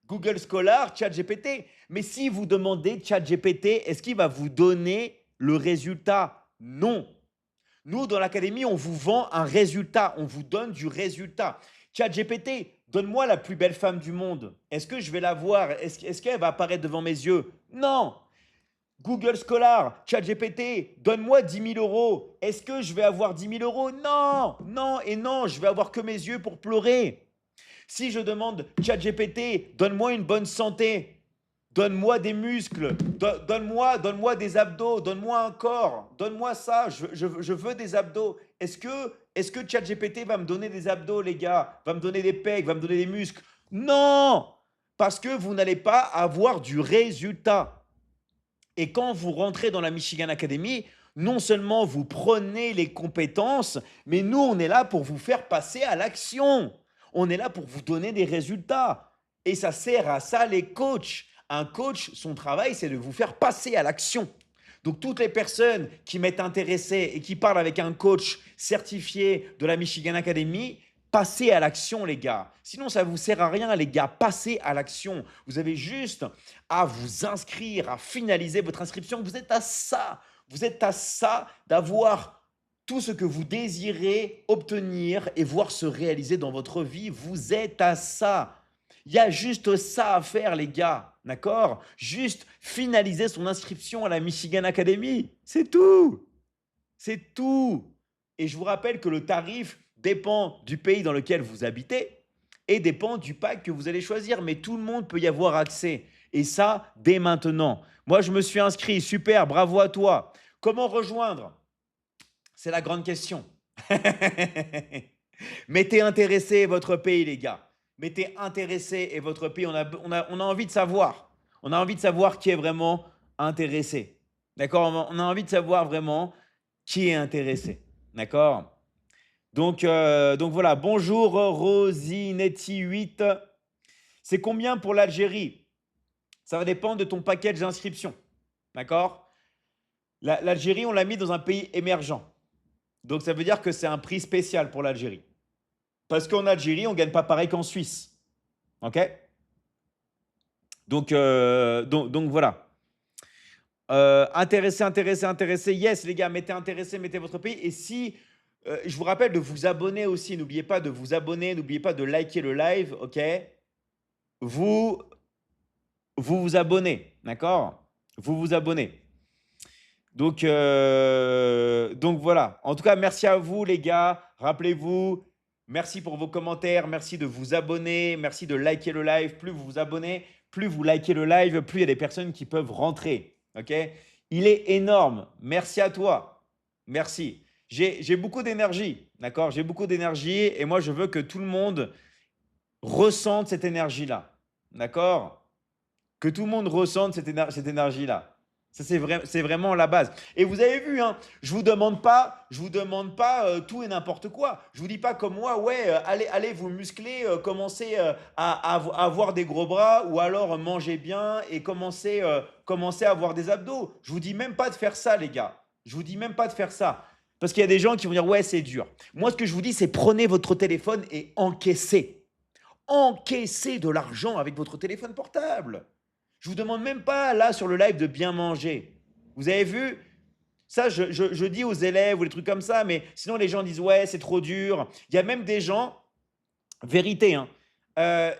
Google Scholar, ChatGPT. Mais si vous demandez ChatGPT, est-ce qu'il va vous donner le résultat? Non. Nous, dans l'académie, on vous vend un résultat. On vous donne du résultat. ChatGPT, donne-moi la plus belle femme du monde. Est-ce que je vais la voir? Est-ce qu'elle va apparaître devant mes yeux? Non. Google Scholar, ChatGPT, donne-moi 10 000 euros. Est-ce que je vais avoir 10 000 euros? Non, non et non, je vais avoir que mes yeux pour pleurer. Si je demande ChatGPT, donne-moi une bonne santé, donne-moi des muscles, donne-moi des abdos, donne-moi un corps, donne-moi ça, je veux des abdos. Est-ce que ChatGPT va me donner des abdos, les gars? Va me donner des pecs, va me donner des muscles? Non, parce que vous n'allez pas avoir du résultat. Et quand vous rentrez dans la Michigan Academy, non seulement vous prenez les compétences, mais nous, on est là pour vous faire passer à l'action. On est là pour vous donner des résultats. Et ça sert à ça les coachs. Un coach, son travail, c'est de vous faire passer à l'action. Donc, toutes les personnes qui m'êtes intéressées et qui parlent avec un coach certifié de la Michigan Academy, passez à l'action, les gars. Sinon, ça ne vous sert à rien, les gars. Passez à l'action. Vous avez juste à vous inscrire, à finaliser votre inscription. Vous êtes à ça. Vous êtes à ça d'avoir tout ce que vous désirez obtenir et voir se réaliser dans votre vie. Vous êtes à ça. Il y a juste ça à faire, les gars. D'accord? Juste finaliser son inscription à la Michigan Academy. C'est tout. C'est tout. Et je vous rappelle que le tarif dépend du pays dans lequel vous habitez et dépend du pack que vous allez choisir. Mais tout le monde peut y avoir accès. Et ça, dès maintenant. Moi, je me suis inscrit. Super, bravo à toi. Comment rejoindre? C'est la grande question. Mettez intéressé votre pays, les gars. Mettez intéressé et votre pays. On a envie de savoir. On a envie de savoir qui est vraiment intéressé. D'accord? On a envie de savoir vraiment qui est intéressé. D'accord? Donc voilà. Bonjour Rosinetti8. C'est combien pour l'Algérie? Ça va dépendre de ton package d'inscription. D'accord? L'Algérie, on l'a mis dans un pays émergent. Donc ça veut dire que c'est un prix spécial pour l'Algérie. Parce qu'en Algérie, on ne gagne pas pareil qu'en Suisse. OK? Donc voilà. Intéressé. Yes, les gars, mettez intéressé, mettez votre pays. Et si, je vous rappelle de vous abonner aussi. N'oubliez pas de vous abonner. N'oubliez pas de liker le live. OK? Vous abonnez. D'accord? Vous vous abonnez. Donc voilà. En tout cas, merci à vous, les gars. Rappelez-vous, merci pour vos commentaires. Merci de vous abonner. Merci de liker le live. Plus vous vous abonnez, plus vous likez le live, plus il y a des personnes qui peuvent rentrer. OK? Il est énorme. Merci à toi. Merci. J'ai beaucoup d'énergie. D'accord? J'ai beaucoup d'énergie et moi, je veux que tout le monde ressente cette énergie-là. D'accord? Que tout le monde ressente cette énergie-là. Ça, c'est vraiment la base. Et vous avez vu, hein, je vous demande pas tout et n'importe quoi. Je vous dis pas comme moi, ouais, allez vous muscler, commencez à avoir des gros bras ou alors mangez bien et commencez à avoir des abdos. Je vous dis même pas de faire ça, les gars. Je vous dis même pas de faire ça. Parce qu'il y a des gens qui vont dire, ouais, c'est dur. Moi, ce que je vous dis, c'est prenez votre téléphone et encaissez. Encaissez de l'argent avec votre téléphone portable. Je vous demande même pas, là, sur le live, de bien manger. Vous avez vu? Ça, je dis aux élèves ou des trucs comme ça, mais sinon, les gens disent, ouais, c'est trop dur. Il y a même des gens, vérité, hein,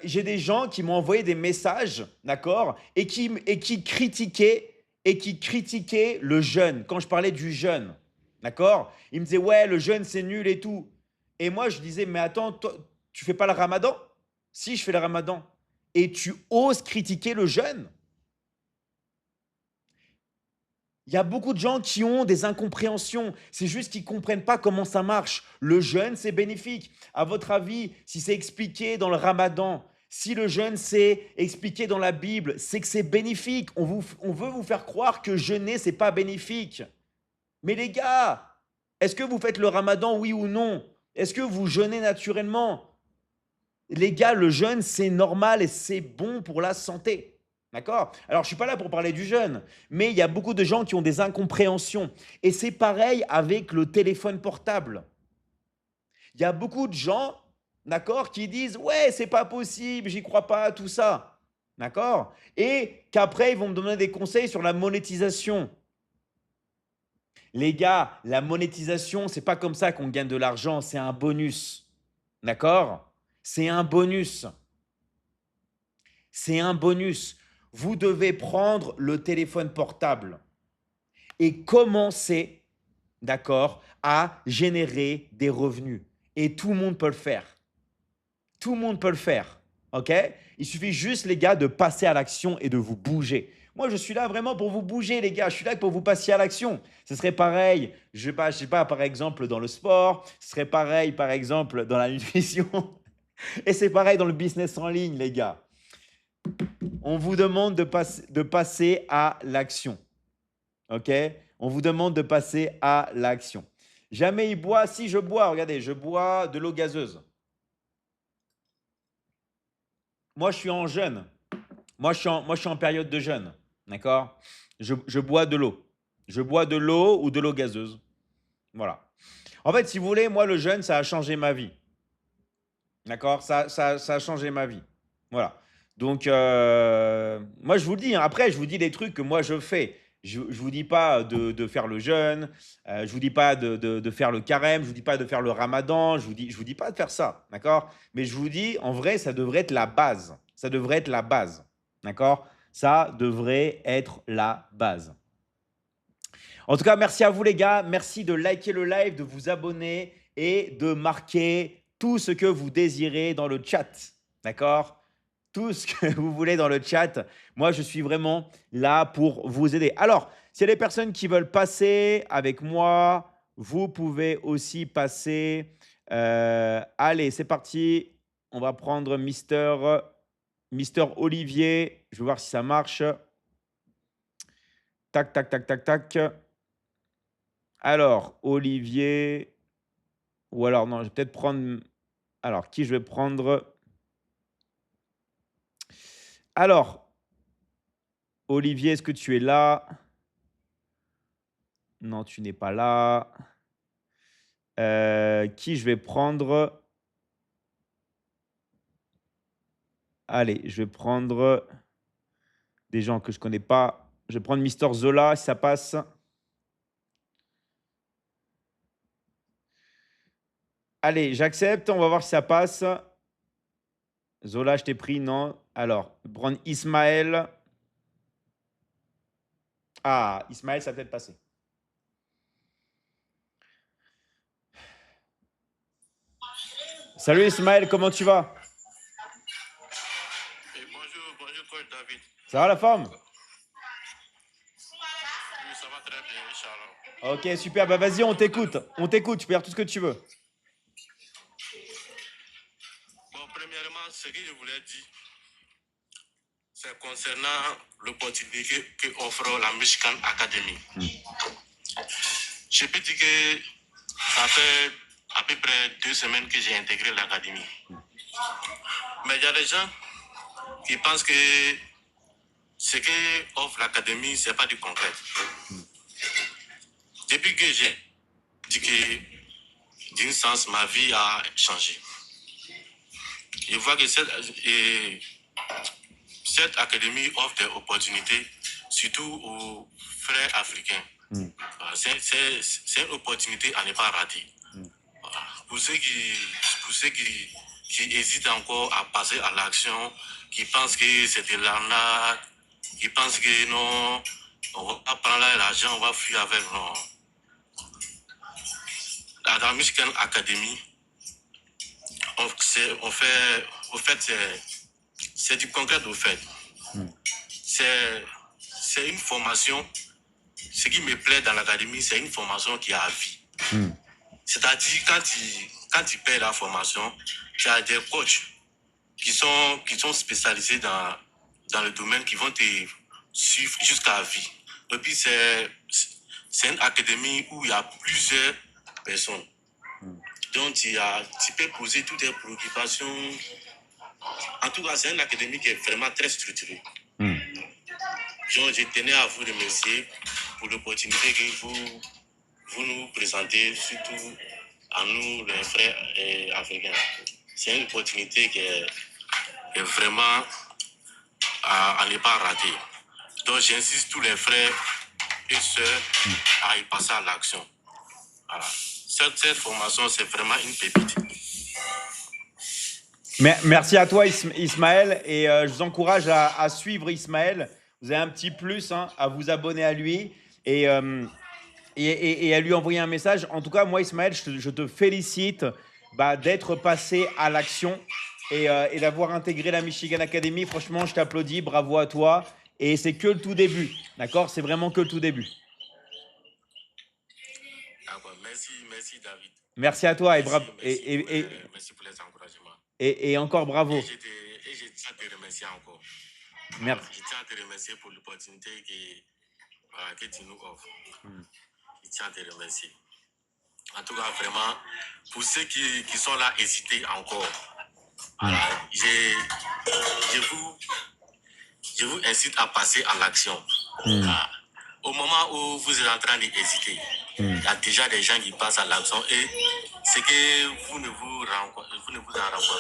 j'ai des gens qui m'ont envoyé des messages, d'accord, et qui critiquaient le jeûne, quand je parlais du jeûne, d'accord? Ils me disaient, ouais, le jeûne, c'est nul et tout. Et moi, je disais, mais attends, toi, tu fais pas le ramadan? Si, je fais le ramadan. Et tu oses critiquer le jeûne? Il y a beaucoup de gens qui ont des incompréhensions. C'est juste qu'ils ne comprennent pas comment ça marche. Le jeûne, c'est bénéfique. À votre avis, si c'est expliqué dans le ramadan, si le jeûne, c'est expliqué dans la Bible, c'est que c'est bénéfique. On veut vous faire croire que jeûner, ce n'est pas bénéfique. Mais les gars, est-ce que vous faites le ramadan, oui ou non? Est-ce que vous jeûnez naturellement? Les gars, le jeûne, c'est normal et c'est bon pour la santé. D'accord? Alors, je ne suis pas là pour parler du jeûne, mais il y a beaucoup de gens qui ont des incompréhensions. Et c'est pareil avec le téléphone portable. Il y a beaucoup de gens, d'accord, qui disent « Ouais, c'est pas possible, j'y crois pas, tout ça. » D'accord? Et qu'après, ils vont me donner des conseils sur la monétisation. Les gars, la monétisation, c'est pas comme ça qu'on gagne de l'argent, c'est un bonus. D'accord? C'est un bonus. C'est un bonus. Vous devez prendre le téléphone portable et commencer, d'accord, à générer des revenus. Et tout le monde peut le faire. Tout le monde peut le faire. OK? Il suffit juste, les gars, de passer à l'action et de vous bouger. Moi, je suis là vraiment pour vous bouger, les gars. Je suis là pour vous passer à l'action. Ce serait pareil, je sais pas, par exemple, dans le sport. Ce serait pareil, par exemple, dans la nutrition. Et c'est pareil dans le business en ligne, les gars. On vous demande de passer à l'action. OK? On vous demande de passer à l'action. Jamais il boit. Si, je bois. Regardez, je bois de l'eau gazeuse. Moi, je suis en jeûne. Moi, je suis en période de jeûne. D'accord? Je bois de l'eau. Je bois de l'eau ou de l'eau gazeuse. Voilà. En fait, si vous voulez, moi, le jeûne, ça a changé ma vie. D'accord? Ça a changé ma vie. Voilà. Donc, moi, je vous le dis, hein. Après, je vous dis les trucs que moi, je fais. Je ne vous dis pas de faire le jeûne. Je ne vous dis pas de faire le carême. Je ne vous dis pas de faire le ramadan. Je vous dis pas de faire ça. D'accord? Mais je vous dis, en vrai, ça devrait être la base. Ça devrait être la base. D'accord? Ça devrait être la base. En tout cas, merci à vous, les gars. Merci de liker le live, de vous abonner et de marquer tout ce que vous désirez dans le chat. D'accord? Tout ce que vous voulez dans le chat. Moi, je suis vraiment là pour vous aider. Alors, s'il y a des personnes qui veulent passer avec moi, vous pouvez aussi passer. Allez, c'est parti. On va prendre Mister Mister Olivier. Je vais voir si ça marche. Tac, tac, tac, tac, tac. Alors, Olivier. Ou alors, non, je vais peut-être prendre. Alors, qui je vais prendre? Alors, Olivier, est-ce que tu es là? Non, tu n'es pas là. Qui je vais prendre? Allez, je vais prendre des gens que je connais pas. Je vais prendre Mister Zola, si ça passe. Allez, j'accepte. On va voir si ça passe. Zola, je t'ai pris, non. Alors, je vais prendre Ismaël. Ah, Ismaël, ça a peut-être passé. Salut Ismaël, comment tu vas? Bonjour, coach David. Ça va la forme? Oui, ça va très bien, Inch'Allah. Ok, super. Bah vas-y, on t'écoute. On t'écoute, tu peux dire tout ce que tu veux. Bon, premièrement, ce que je voulais dire, c'est concernant l'opportunité que offre la Michigan Academy. Je peux dire que ça fait à peu près 2 semaines que j'ai intégré l'académie. Mais il y a des gens qui pensent que ce que offre l'académie, ce n'est pas du concret. Depuis que j'ai dit que, d'une sens, ma vie a changé. Je vois que cette académie offre des opportunités, surtout aux frères africains. C'est une opportunité à ne pas rater. Pour ceux qui hésitent encore à passer à l'action, qui pensent que c'est de l'arnaque, qui pensent que non, on va pas prendre l'argent, on va fuir avec, non. À la Michigan Academy, c'est du concret au fait. C'est une formation. Ce qui me plaît dans l'académie, c'est une formation qui est à vie. C'est-à-dire, quand tu paies la formation, tu as des coachs qui sont spécialisés dans le domaine, qui vont te suivre jusqu'à vie. Et puis, c'est une académie où il y a plusieurs personnes. Donc, tu peux poser toutes tes préoccupations. En tout cas, c'est une académie qui est vraiment très structurée. Donc, je tenais à vous remercier pour l'opportunité que vous nous présentez, surtout à nous, les frères africains. C'est une opportunité qui est vraiment à ne pas rater. Donc, j'insiste tous les frères et sœurs à y passer à l'action. Voilà. Cette formation, c'est vraiment une pépite. Merci à toi Ismaël et je vous encourage à suivre Ismaël. Vous avez un petit plus à vous abonner à lui et à lui envoyer un message. En tout cas, moi Ismaël, je te félicite d'être passé à l'action et d'avoir intégré la Michigan Academy. Franchement, je t'applaudis, bravo à toi. Et c'est que le tout début, d'accord? C'est vraiment que le tout début. D'accord, merci David. Merci à toi Merci pour les encouragements. Et encore bravo. Et je tiens à te remercier encore. Merci. Je tiens à te remercier pour l'opportunité que tu nous offres. Je tiens à te remercier. En tout cas, vraiment, pour ceux qui sont là, hésitez encore. Je vous incite à passer à l'action. Au moment où vous êtes en train d'hésiter, il y a déjà des gens qui passent à l'action et ce que vous ne vous en rendez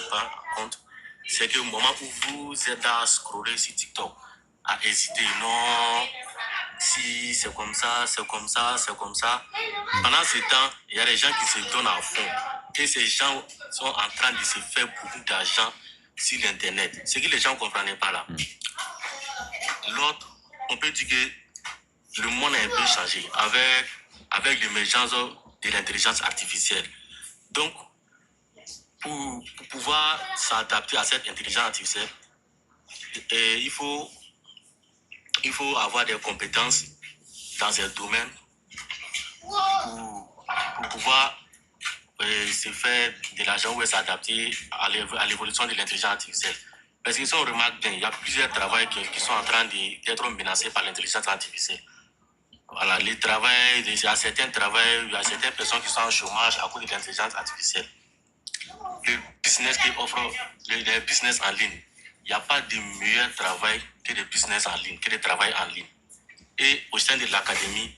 pas compte, c'est que au moment où vous êtes à scroller sur TikTok, à hésiter, non, si c'est comme ça, c'est comme ça, c'est comme ça. Pendant ce temps, il y a des gens qui se donnent à fond. Et ces gens sont en train de se faire beaucoup d'argent sur l'Internet. Ce que les gens ne comprenaient pas là. L'autre, on peut dire que le monde a un peu changé avec l'émergence de l'intelligence artificielle. Donc, pour pouvoir s'adapter à cette intelligence artificielle, il faut avoir des compétences dans ce domaine pour pouvoir se faire de l'argent ou s'adapter à l'évolution de l'intelligence artificielle. Parce que si on remarque bien, il y a plusieurs travails qui sont en train d'être menacés par l'intelligence artificielle. Voilà, les travails, il y a certains travails, il y a certaines personnes qui sont en chômage à cause de l'intelligence artificielle. Le business qui offre, les business en ligne, il n'y a pas de meilleur travail que le business en ligne, que le travail en ligne. Et au sein de l'académie,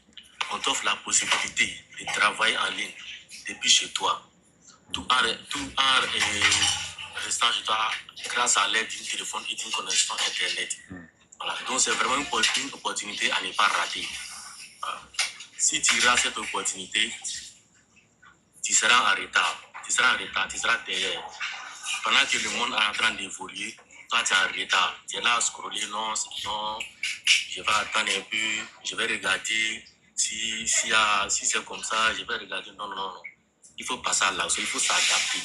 on t'offre la possibilité de travailler en ligne depuis chez toi, tout en restant chez toi grâce à l'aide d'un téléphone et d'une connexion Internet. Voilà. Donc c'est vraiment une opportunité à ne pas rater. Voilà. Si tu rates cette opportunité, tu seras en retard. Tu seras derrière. Pendant que le monde est en train d'évoluer, toi tu es en retard. Tu es là à scroller, non, je vais attendre un peu, je vais regarder si c'est comme ça, je vais regarder. Non. Il faut passer à l'action, il faut s'adapter.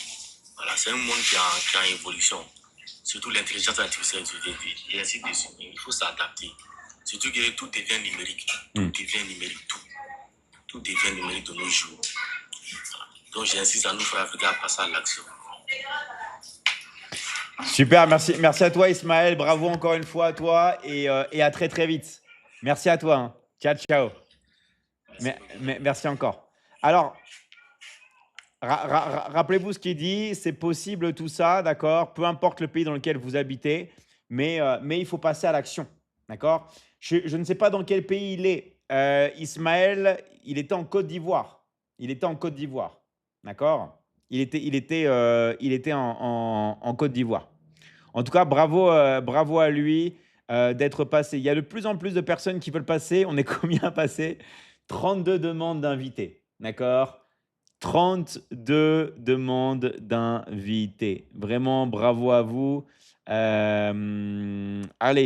Voilà, c'est un monde qui est en évolution. Surtout l'intelligence artificielle, et ainsi de suite. Il faut s'adapter. Surtout que tout devient numérique. Tout devient numérique, tout devient numérique de nos jours. Voilà. Donc j'insiste à nous frères africains à passer à l'action. Super, merci à toi Ismaël, bravo encore une fois à toi et à très très vite. Merci à toi. Hein. Ciao. Merci encore. Alors, rappelez-vous ce qu'il dit, c'est possible tout ça, d'accord? Peu importe le pays dans lequel vous habitez, mais il faut passer à l'action, d'accord? Je ne sais pas dans quel pays il est. Ismaël, il était en Côte d'Ivoire. D'accord? Il était en Côte d'Ivoire. En tout cas, bravo à lui d'être passé. Il y a de plus en plus de personnes qui veulent passer. On est combien à passer? 32 demandes d'invités. D'accord? 32 demandes d'invités. Vraiment, bravo à vous. Allez,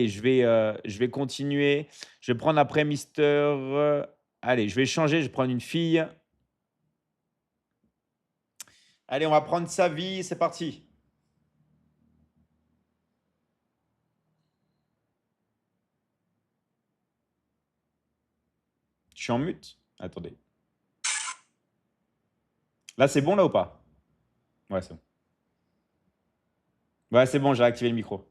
je vais continuer. Je vais prendre après Mister. Allez, je vais changer. Je vais prendre une fille. Allez, on va prendre Savi. C'est parti. Je suis en mute. Attendez. Là, c'est bon là ou pas? Ouais, c'est bon. Ouais, c'est bon, j'ai activé le micro.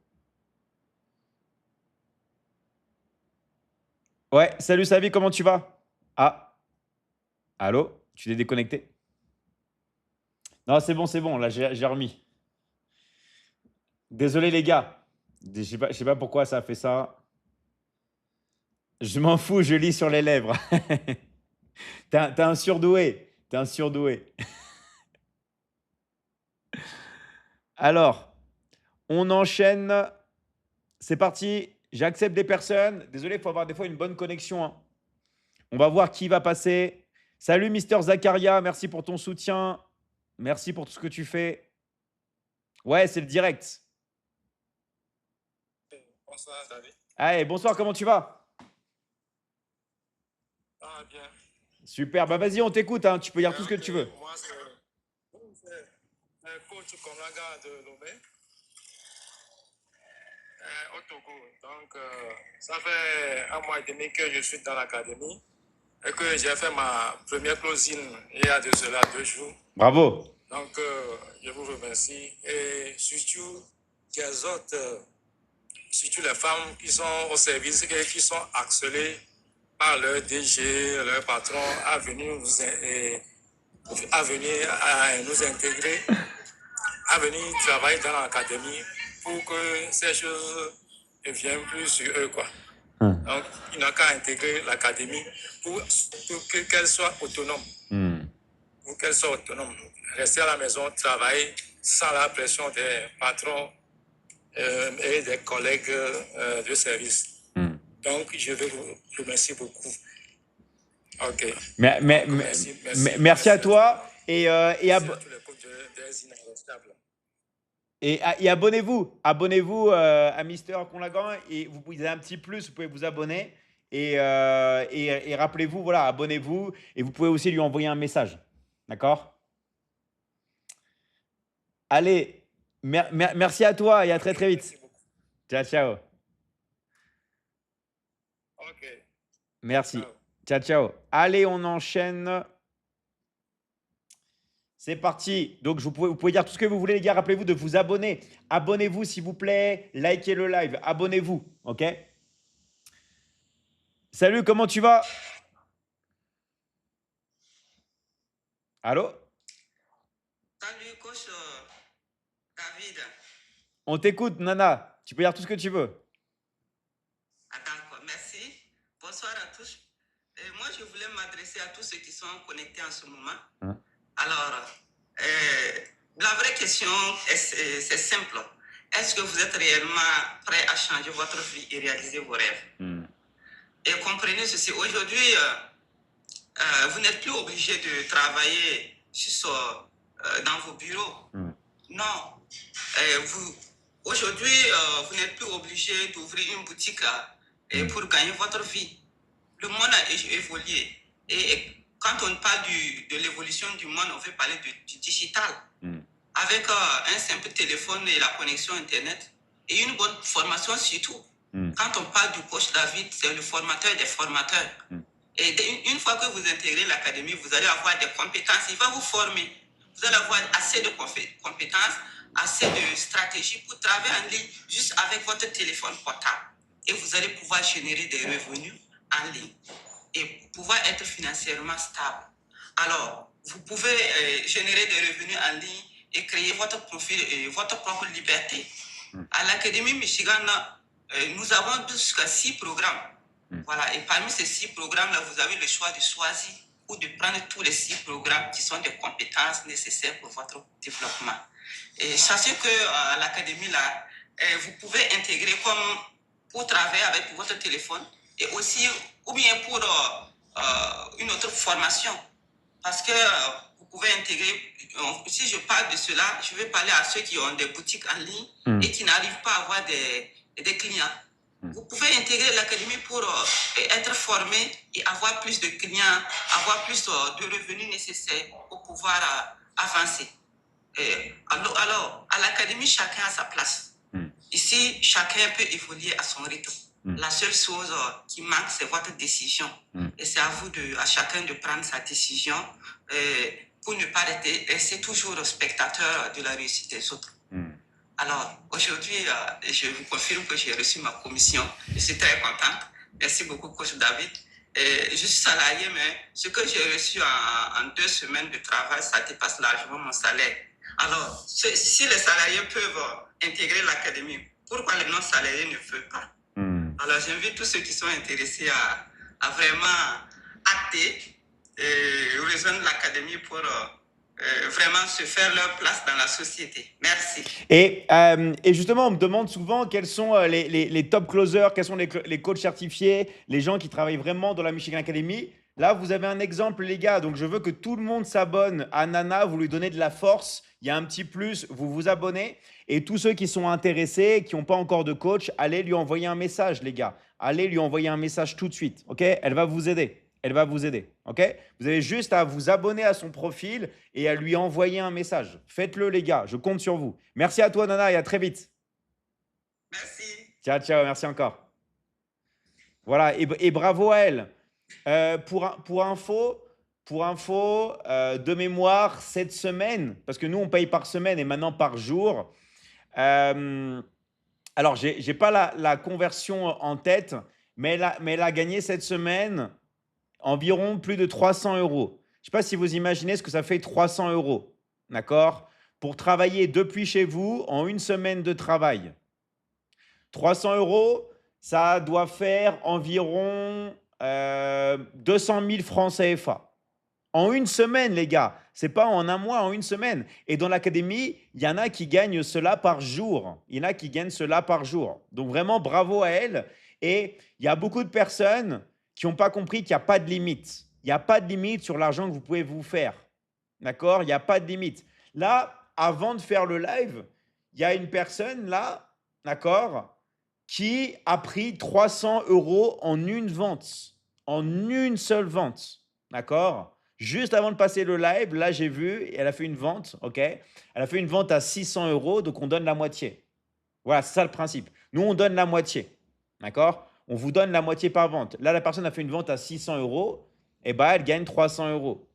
Ouais, salut Savi, comment tu vas? Ah, allô? Tu t'es déconnecté? Non, c'est bon, là, j'ai remis. Désolé les gars. Je sais pas pourquoi ça a fait ça. Je m'en fous, je lis sur les lèvres. T'es un surdoué. T'es un surdoué. Alors, on enchaîne. C'est parti. J'accepte des personnes. Désolé, il faut avoir des fois une bonne connexion. Hein. On va voir qui va passer. Salut Mister Zakaria, merci pour ton soutien. Merci pour tout ce que tu fais. Ouais, c'est le direct. Bonsoir, David. Allez, bonsoir, comment tu vas? Ah, bien. Super, bah vas-y, on t'écoute, hein. Tu peux dire tout ce que tu veux. Moi, c'est coach Komlaga de Lomé, au Togo. Donc, ça fait un mois et demi que je suis dans l'académie et que j'ai fait ma première closing il y a de cela 2 jours. Bravo. Donc, je vous remercie et surtout, j'exhorte surtout les femmes qui sont au service et qui sont harcelées par leur DG, leur patron, à venir nous intégrer, à venir travailler dans l'académie pour que ces choses ne viennent plus sur eux, quoi. Donc, il n'a qu'à intégrer l'académie pour qu'elle soit autonome. Pour qu'elle soit autonome. Rester à la maison, travailler sans la pression des patrons et des collègues de service. Donc, je veux vous remercier beaucoup. Ok. Merci à toi et abonnez-vous. Abonnez-vous à Mister Conlagan et vous pouvez un petit plus, vous pouvez vous abonner et rappelez-vous, voilà, abonnez-vous et vous pouvez aussi lui envoyer un message. D'accord? Allez, merci à toi et à très très vite. Ciao. Ok. Merci. Ciao. Allez, on enchaîne. C'est parti. Donc, vous pouvez dire tout ce que vous voulez, les gars. Rappelez-vous de vous abonner. Abonnez-vous, s'il vous plaît. Likez le live. Abonnez-vous. OK? Salut, comment tu vas? Allô? Salut, coach David. On t'écoute, Nana. Tu peux dire tout ce que tu veux. Ah, d'accord, merci. Bonsoir à tous. Moi, je voulais m'adresser à tous ceux qui sont connectés en ce moment. Hein? Alors, la vraie question, c'est simple. Est-ce que vous êtes réellement prêt à changer votre vie et réaliser vos rêves? Et comprenez ceci, aujourd'hui, vous n'êtes plus obligé de travailler dans vos bureaux. Non. Aujourd'hui, vous n'êtes plus obligé d'ouvrir une boutique pour gagner votre vie. Le monde a évolué. Et quand on parle de l'évolution du monde, on veut parler du digital. Avec un simple téléphone et la connexion Internet et une bonne formation surtout. Quand on parle du coach David, c'est le formateur des formateurs. Et une fois que vous intégrez l'académie, vous allez avoir des compétences. Il va vous former. Vous allez avoir assez de compétences, assez de stratégies pour travailler en ligne juste avec votre téléphone portable. Et vous allez pouvoir générer des revenus en ligne et pouvoir être financièrement stable. Alors, vous pouvez générer des revenus en ligne et créer votre profil et votre propre liberté. À l'Académie Michigan, nous avons jusqu'à 6 programmes. Voilà. Et parmi ces 6 programmes-là, vous avez le choix de choisir ou de prendre tous les 6 programmes qui sont des compétences nécessaires pour votre développement. Et sachez qu'à l'Académie, là, vous pouvez intégrer comme pour travailler avec votre téléphone et aussi, ou bien pour une autre formation. Parce que vous pouvez intégrer, si je parle de cela, je vais parler à ceux qui ont des boutiques en ligne et qui n'arrivent pas à avoir des clients. Vous pouvez intégrer l'académie pour être formé et avoir plus de clients, avoir plus de revenus nécessaires pour pouvoir avancer. Alors, à l'académie, chacun a sa place. Ici, chacun peut évoluer à son rythme. La seule chose qui manque, c'est votre décision. Et c'est à vous, à chacun, de prendre sa décision pour ne pas rester toujours spectateur de la réussite des autres. Alors, aujourd'hui, je vous confirme que j'ai reçu ma commission. Je suis très contente. Merci beaucoup, coach David. Je suis salarié, mais ce que j'ai reçu en 2 semaines de travail, ça dépasse largement mon salaire. Alors, si les salariés peuvent intégrer l'académie, pourquoi les non-salariés ne peuvent pas? Alors, j'invite tous ceux qui sont intéressés à vraiment acter et rejoindre l'académie pour vraiment se faire leur place dans la société. Merci. Et justement, on me demande souvent quels sont les top closers, quels sont les coachs certifiés, les gens qui travaillent vraiment dans la Michigan Academy. Là, vous avez un exemple, les gars. Donc, je veux que tout le monde s'abonne à Nana. Vous lui donnez de la force. Il y a un petit plus. Vous vous abonnez. Et tous ceux qui sont intéressés, qui n'ont pas encore de coach, allez lui envoyer un message, les gars. Allez lui envoyer un message tout de suite. OK? Elle va vous aider. Elle va vous aider. OK? Vous avez juste à vous abonner à son profil et à lui envoyer un message. Faites-le, les gars. Je compte sur vous. Merci à toi, Nana, et à très vite. Merci. Ciao, ciao. Merci encore. Voilà. Et bravo à elle. Pour info, de mémoire, cette semaine, parce que nous, on paye par semaine et maintenant par jour. Alors, je n'ai pas la conversion en tête, mais elle a gagné cette semaine environ plus de 300 euros. Je ne sais pas si vous imaginez ce que ça fait 300 euros, d'accord? Pour travailler depuis chez vous en 1 semaine de travail. 300 euros, ça doit faire environ 200 000 francs CFA. En 1 semaine, les gars. Ce n'est pas en 1 mois, en 1 semaine. Et dans l'académie, il y en a qui gagnent cela par jour. Il y en a qui gagnent cela par jour. Donc vraiment, bravo à elle. Et il y a beaucoup de personnes qui n'ont pas compris qu'il n'y a pas de limite. Il n'y a pas de limite sur l'argent que vous pouvez vous faire. D'accord? Il n'y a pas de limite. Là, avant de faire le live, il y a une personne là, d'accord, qui a pris 300 euros en une vente. En une seule vente. D'accord? Juste avant de passer le live, là, j'ai vu, elle a fait une vente, OK? Elle a fait une vente à 600 euros, donc on donne la moitié. Voilà, c'est ça le principe. Nous, on donne la moitié. D'accord? On vous donne la moitié par vente. Là, la personne a fait une vente à 600 euros, et bah, elle gagne 300 euros.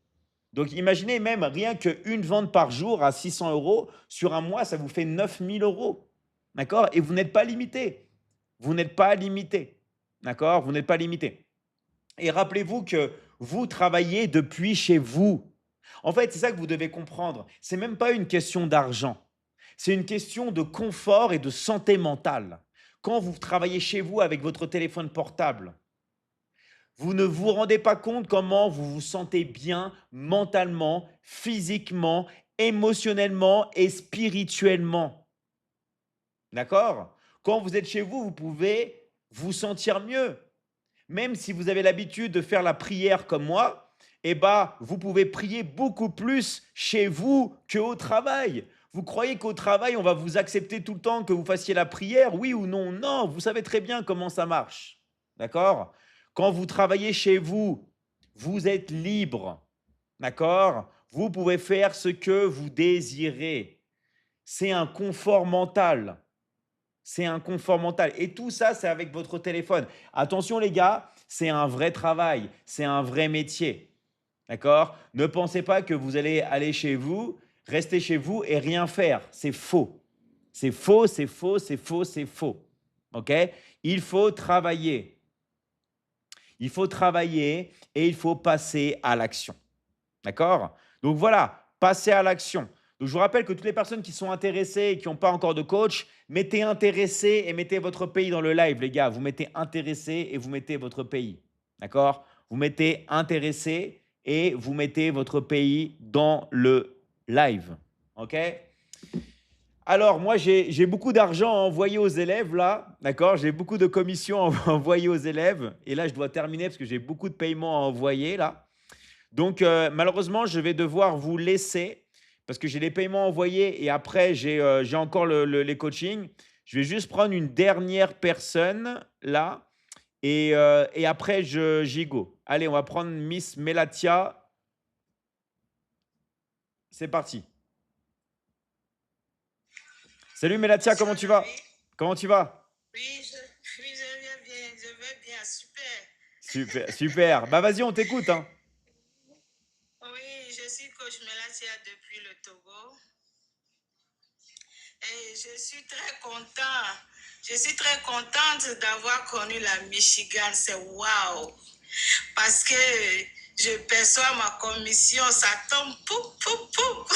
Donc, imaginez même rien qu'une vente par jour à 600 euros, sur un mois, ça vous fait 9000 euros. D'accord? Et vous n'êtes pas limité. Vous n'êtes pas limité. D'accord? Vous n'êtes pas limité. Et rappelez-vous que vous travaillez depuis chez vous. En fait, c'est ça que vous devez comprendre. C'est même pas une question d'argent. C'est une question de confort et de santé mentale. Quand vous travaillez chez vous avec votre téléphone portable, vous ne vous rendez pas compte comment vous vous sentez bien mentalement, physiquement, émotionnellement et spirituellement. D'accord? Quand vous êtes chez vous, vous pouvez vous sentir mieux. Même si vous avez l'habitude de faire la prière comme moi, eh ben, vous pouvez prier beaucoup plus chez vous qu'au travail. Vous croyez qu'au travail, on va vous accepter tout le temps que vous fassiez la prière, oui ou non? Non, vous savez très bien comment ça marche. D'accord? Quand vous travaillez chez vous, vous êtes libre. D'accord? Vous pouvez faire ce que vous désirez. C'est un confort mental. C'est un confort mental. Et tout ça, c'est avec votre téléphone. Attention les gars, c'est un vrai travail, c'est un vrai métier. D'accord? Ne pensez pas que vous allez aller chez vous, rester chez vous et rien faire. C'est faux. C'est faux, c'est faux, c'est faux, c'est faux. OK? Il faut travailler. Il faut travailler et il faut passer à l'action. D'accord? Donc voilà, passer à l'action. Donc je vous rappelle que toutes les personnes qui sont intéressées et qui n'ont pas encore de coach, mettez intéressé et mettez votre pays dans le live, les gars. Vous mettez intéressé et vous mettez votre pays. D'accord? Vous mettez intéressé et vous mettez votre pays dans le live. OK? Alors, moi, j'ai beaucoup d'argent à envoyer aux élèves, là. D'accord? J'ai beaucoup de commissions à envoyer aux élèves. Et là, je dois terminer parce que j'ai beaucoup de paiements à envoyer, là. Donc, malheureusement, je vais devoir vous laisser parce que j'ai les paiements envoyés et après, j'ai encore les coachings. Je vais juste prendre une dernière personne, là. Et après, j'y go. Allez, on va prendre Miss Melatia. C'est parti. Salut Melatia, comment tu vas? Comment tu vas? Oui, je vais bien, je vais bien, super. Super, super. Bah vas-y, on t'écoute, hein. Oui, je suis coach Melatia depuis le Togo. Et je suis très contente. Je suis très contente d'avoir connu la Michigan. C'est waouh. Parce que je perçois ma commission, ça tombe pouf, pouf, pouf.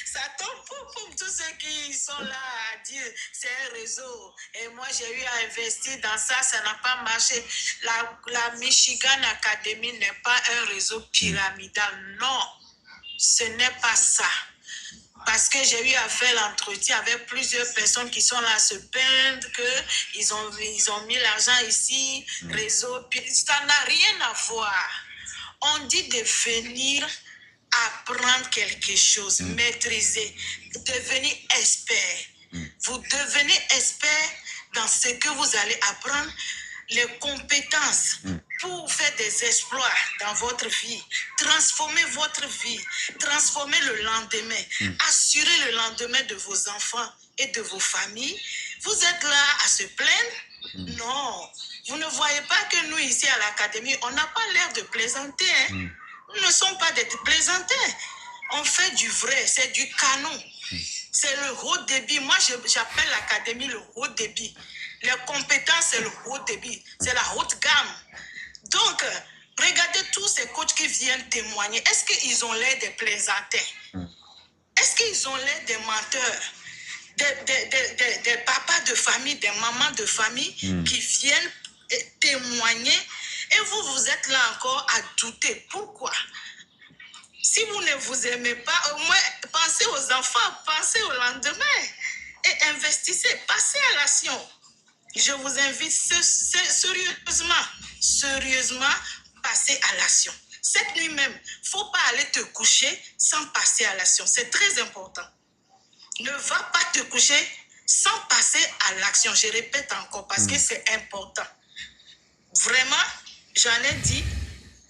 Ça tombe pour tous ceux qui sont là à dire c'est un réseau. Et moi, j'ai eu à investir dans ça, ça n'a pas marché. La Michigan Academy n'est pas un réseau pyramidal. Non, ce n'est pas ça. Parce que j'ai eu à faire l'entretien avec plusieurs personnes qui sont là à se plaindre qu'ils ont mis l'argent ici, réseau. Ça n'a rien à voir. On dit de venir apprendre quelque chose, maîtriser, devenir expert. Vous devenez expert dans ce que vous allez apprendre, les compétences pour faire des exploits dans votre vie, transformer votre vie, transformer le lendemain, assurer le lendemain de vos enfants et de vos familles. Vous êtes là à se plaindre? Non. Vous ne voyez pas que nous, ici à l'académie, on n'a pas l'air de plaisanter. Hein? Nous ne sommes pas des plaisantins. On fait du vrai, c'est du canon. C'est le haut débit. Moi, j'appelle l'académie le haut débit. Les compétences, c'est le haut débit. C'est la haute gamme. Donc, regardez tous ces coachs qui viennent témoigner. Est-ce qu'ils ont l'air des plaisantins? Est-ce qu'ils ont l'air des menteurs? Des papas de famille, des mamans de famille qui viennent témoigner. Et vous, vous êtes là encore à douter. Pourquoi? Si vous ne vous aimez pas, au moins pensez aux enfants, pensez au lendemain et investissez, passez à l'action. Je vous invite sérieusement, passer à l'action. Cette nuit même, il ne faut pas aller te coucher sans passer à l'action. C'est très important. Ne va pas te coucher sans passer à l'action. Je répète encore parce que c'est important. Vraiment, j'en ai dit,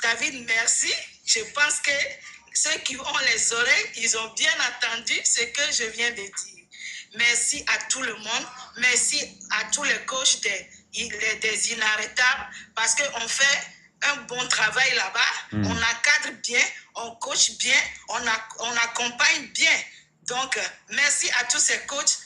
David, merci. Je pense que ceux qui ont les oreilles, ils ont bien entendu ce que je viens de dire. Merci à tout le monde. Merci à tous les coachs des inarrêtables parce qu'on fait un bon travail là-bas. On encadre bien, on coach bien, on accompagne bien. Donc, merci à tous ces coachs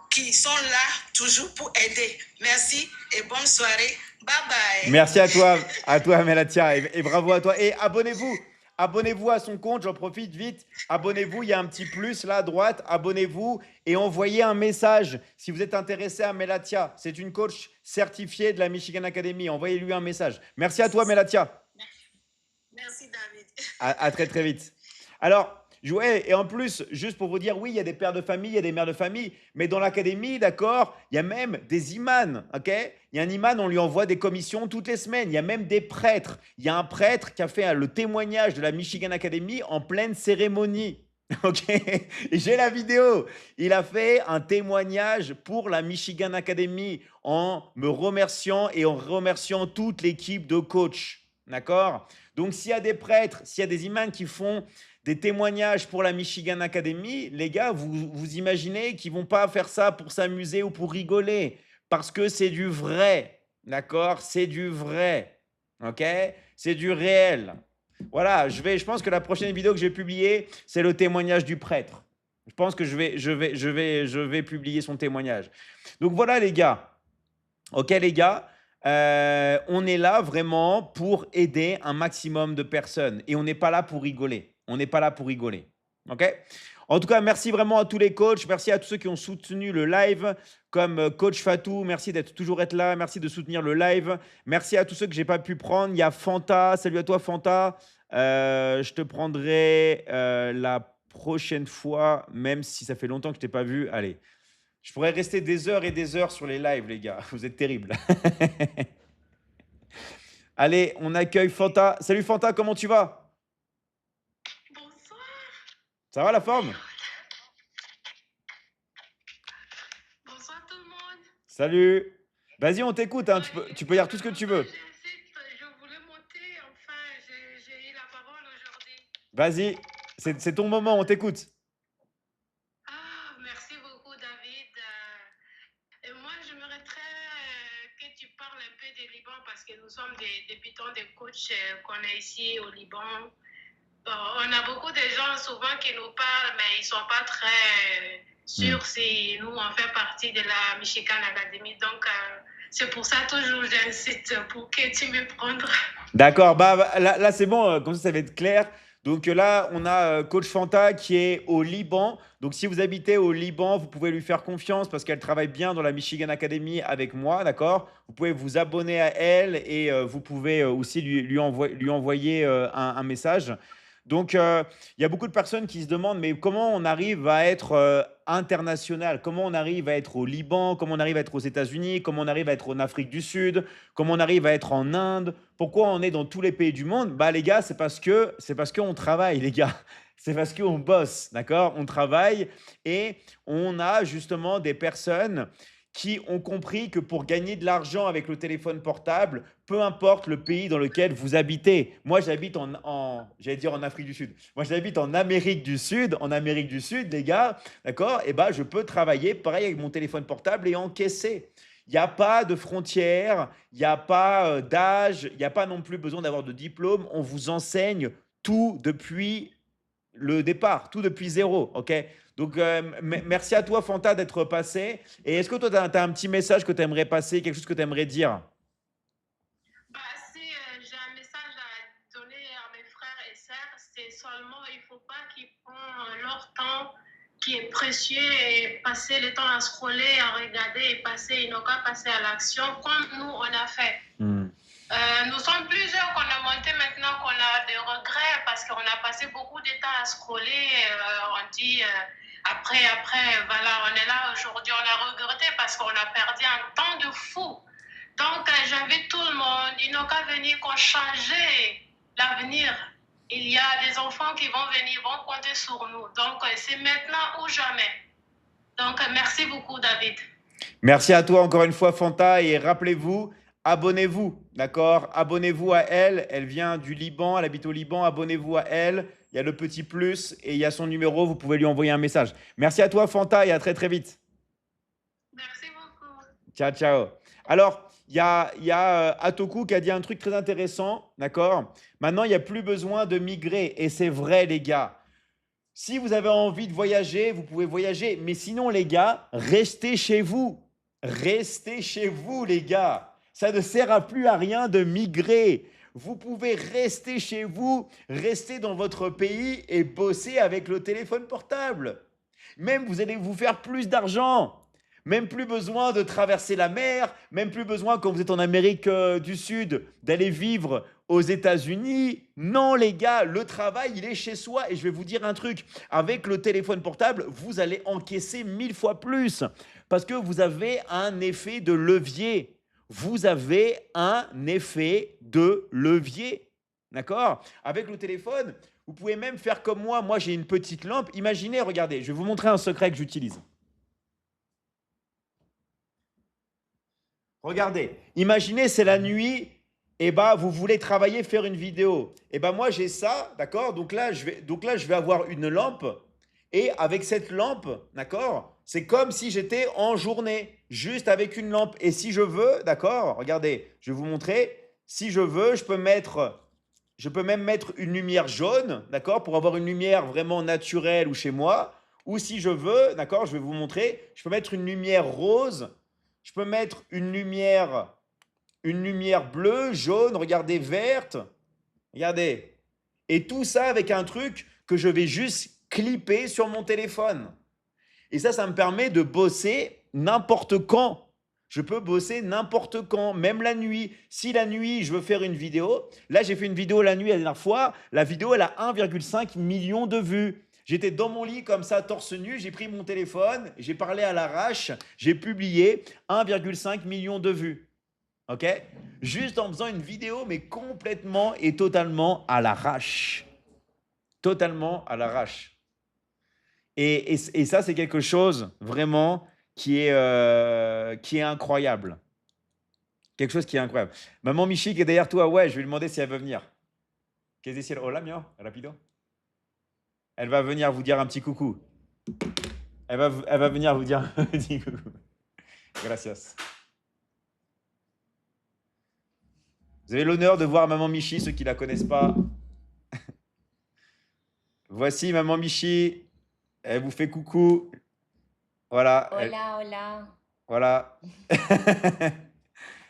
qui sont là toujours pour aider. Merci et bonne soirée. Bye bye. Merci à toi Melatia, et bravo à toi. Et abonnez-vous à son compte, j'en profite vite. Abonnez-vous, il y a un petit plus là à droite. Abonnez-vous et envoyez un message si vous êtes intéressé à Melatia. C'est une coach certifiée de la Michigan Academy. Envoyez-lui un message. Merci à toi Melatia. Merci David. À très très vite. Alors, ouais, et en plus, juste pour vous dire, oui, il y a des pères de famille, il y a des mères de famille, mais dans l'académie, d'accord, il y a même des imams, ok? Il y a un imam, on lui envoie des commissions toutes les semaines. Il y a même des prêtres. Il y a un prêtre qui a fait le témoignage de la Michigan Academy en pleine cérémonie. Ok, et j'ai la vidéo. Il a fait un témoignage pour la Michigan Academy en me remerciant et en remerciant toute l'équipe de coach. D'accord? Donc, s'il y a des prêtres, s'il y a des imams qui font des témoignages pour la Michigan Academy, les gars, vous imaginez qu'ils ne vont pas faire ça pour s'amuser ou pour rigoler, parce que c'est du vrai, d'accord? C'est du vrai, ok? C'est du réel. Voilà, je pense que la prochaine vidéo que je vais publier, c'est le témoignage du prêtre. Je pense que je vais publier son témoignage. Donc voilà les gars, ok les gars, on est là vraiment pour aider un maximum de personnes et on n'est pas là pour rigoler. On n'est pas là pour rigoler. OK? En tout cas, merci vraiment à tous les coachs. Merci à tous ceux qui ont soutenu le live, comme Coach Fatou. Merci d'être toujours là. Merci de soutenir le live. Merci à tous ceux que je n'ai pas pu prendre. Il y a Fanta. Salut à toi, Fanta. Je te prendrai la prochaine fois, même si ça fait longtemps que je ne t'ai pas vu. Allez, je pourrais rester des heures et des heures sur les lives, les gars. Vous êtes terribles. Allez, on accueille Fanta. Salut Fanta, comment tu vas? Ça va la forme? Bonsoir tout le monde. Salut. Vas-y, on t'écoute. Hein. Tu peux dire tout ce que tu veux. Je voulais monter. Enfin, j'ai eu la parole aujourd'hui. Vas-y. C'est ton moment. On t'écoute. Ah, merci beaucoup, David. Et moi, j'aimerais très que tu parles un peu du Liban parce que nous sommes des débutants, des coachs qu'on a ici au Liban. Bon, on a beaucoup de gens souvent qui nous parlent, mais ils ne sont pas très sûrs si nous, on fait partie de la Michigan Academy. Donc, c'est pour ça toujours j'insiste pour que tu me prennes. D'accord. Bah, là c'est bon. Comme ça va être clair. Donc là, on a Coach Fanta qui est au Liban. Donc, si vous habitez au Liban, vous pouvez lui faire confiance parce qu'elle travaille bien dans la Michigan Academy avec moi, d'accord? Vous pouvez vous abonner à elle et vous pouvez aussi lui envoyer un message. Donc, il y a beaucoup de personnes qui se demandent, mais comment on arrive à être international? Comment on arrive à être au Liban? Comment on arrive à être aux États-Unis? Comment on arrive à être en Afrique du Sud? Comment on arrive à être en Inde? Pourquoi on est dans tous les pays du monde? Bah, les gars, c'est parce qu'on travaille, les gars. C'est parce qu'on bosse, d'accord? On travaille et on a justement des personnes qui ont compris que pour gagner de l'argent avec le téléphone portable, peu importe le pays dans lequel vous habitez. Moi, j'habite j'allais dire en Afrique du Sud. Moi, j'habite en Amérique du Sud. En Amérique du Sud, les gars, d'accord? Et ben, je peux travailler pareil avec mon téléphone portable et encaisser. Il n'y a pas de frontières, il n'y a pas d'âge, il n'y a pas non plus besoin d'avoir de diplôme. On vous enseigne tout depuis le départ, tout depuis zéro, ok? Donc, merci à toi, Fanta, d'être passé. Et est-ce que toi, tu as un petit message que tu aimerais passer, quelque chose que tu aimerais dire? Bah, si j'ai un message à donner à mes frères et sœurs, c'est seulement, il ne faut pas qu'ils prennent leur temps qui est précieux et passer le temps à scroller, à regarder et passer, ils n'ont qu'à passer à l'action comme nous, on a fait. Nous sommes plusieurs qu'on a monté maintenant, qu'on a des regrets parce qu'on a passé beaucoup de temps à scroller. On dit après, voilà, on est là aujourd'hui, on a regretté parce qu'on a perdu un temps de fou. Donc, j'invite tout le monde, ils n'ont qu'à venir qu'on change l'avenir. Il y a des enfants qui vont venir, vont compter sur nous. Donc, c'est maintenant ou jamais. Donc, merci beaucoup, David. Merci à toi encore une fois, Fanta. Et rappelez-vous, abonnez-vous, d'accord? Abonnez-vous à elle. Elle vient du Liban, elle habite au Liban. Abonnez-vous à elle. Il y a le petit plus et il y a son numéro. Vous pouvez lui envoyer un message. Merci à toi, Fanta, et à très, très vite. Merci beaucoup. Ciao, ciao. Alors, Atoku qui a dit un truc très intéressant, d'accord? Maintenant, il n'y a plus besoin de migrer. Et c'est vrai, les gars. Si vous avez envie de voyager, vous pouvez voyager. Mais sinon, les gars, restez chez vous. Restez chez vous, les gars. Ça ne sert plus à rien de migrer. Vous pouvez rester chez vous, rester dans votre pays et bosser avec le téléphone portable. Même vous allez vous faire plus d'argent. Même plus besoin de traverser la mer, même plus besoin quand vous êtes en Amérique du Sud d'aller vivre aux États-Unis. Non les gars, le travail il est chez soi et je vais vous dire un truc, avec le téléphone portable, vous allez encaisser 1000 fois plus parce que vous avez un effet de levier. Vous avez un effet de levier, d'accord? Avec le téléphone, vous pouvez même faire comme moi. Moi j'ai une petite lampe. Imaginez, regardez, je vais vous montrer un secret que j'utilise. Regardez, imaginez, c'est la nuit, et vous voulez travailler, faire une vidéo. Et moi, j'ai ça, d'accord? Donc là, je vais avoir une lampe, et avec cette lampe, d'accord? C'est comme si j'étais en journée, juste avec une lampe. Et si je veux, d'accord? Regardez, je vais vous montrer. Si je veux, je peux même mettre une lumière jaune, d'accord? Pour avoir une lumière vraiment naturelle ou chez moi. Ou si je veux, d'accord? Je vais vous montrer. Je peux mettre une lumière rose. Je peux mettre une lumière bleue, jaune, regardez, verte. Regardez. Et tout ça avec un truc que je vais juste clipper sur mon téléphone. Et ça me permet de bosser n'importe quand. Je peux bosser n'importe quand, même la nuit. Si la nuit, je veux faire une vidéo, là, j'ai fait une vidéo la nuit la dernière fois. La vidéo, elle a 1,5 million de vues. J'étais dans mon lit comme ça, torse nu, j'ai pris mon téléphone, j'ai parlé à l'arrache, j'ai publié 1,5 million de vues. Ok? Juste en faisant une vidéo, mais complètement et totalement à l'arrache. Totalement à l'arrache. Et ça, c'est quelque chose vraiment qui est incroyable. Quelque chose qui est incroyable. Maman Michi qui est derrière toi, ouais, je vais lui demander si elle veut venir. Qu'est-ce que c'est? Hola, mio, rapido. Elle va venir vous dire un petit coucou. Elle va venir vous dire un petit coucou. Gracias. Vous avez l'honneur de voir Maman Michi, ceux qui ne la connaissent pas. Voici Maman Michi. Elle vous fait coucou. Voilà. Hola, hola. Voilà.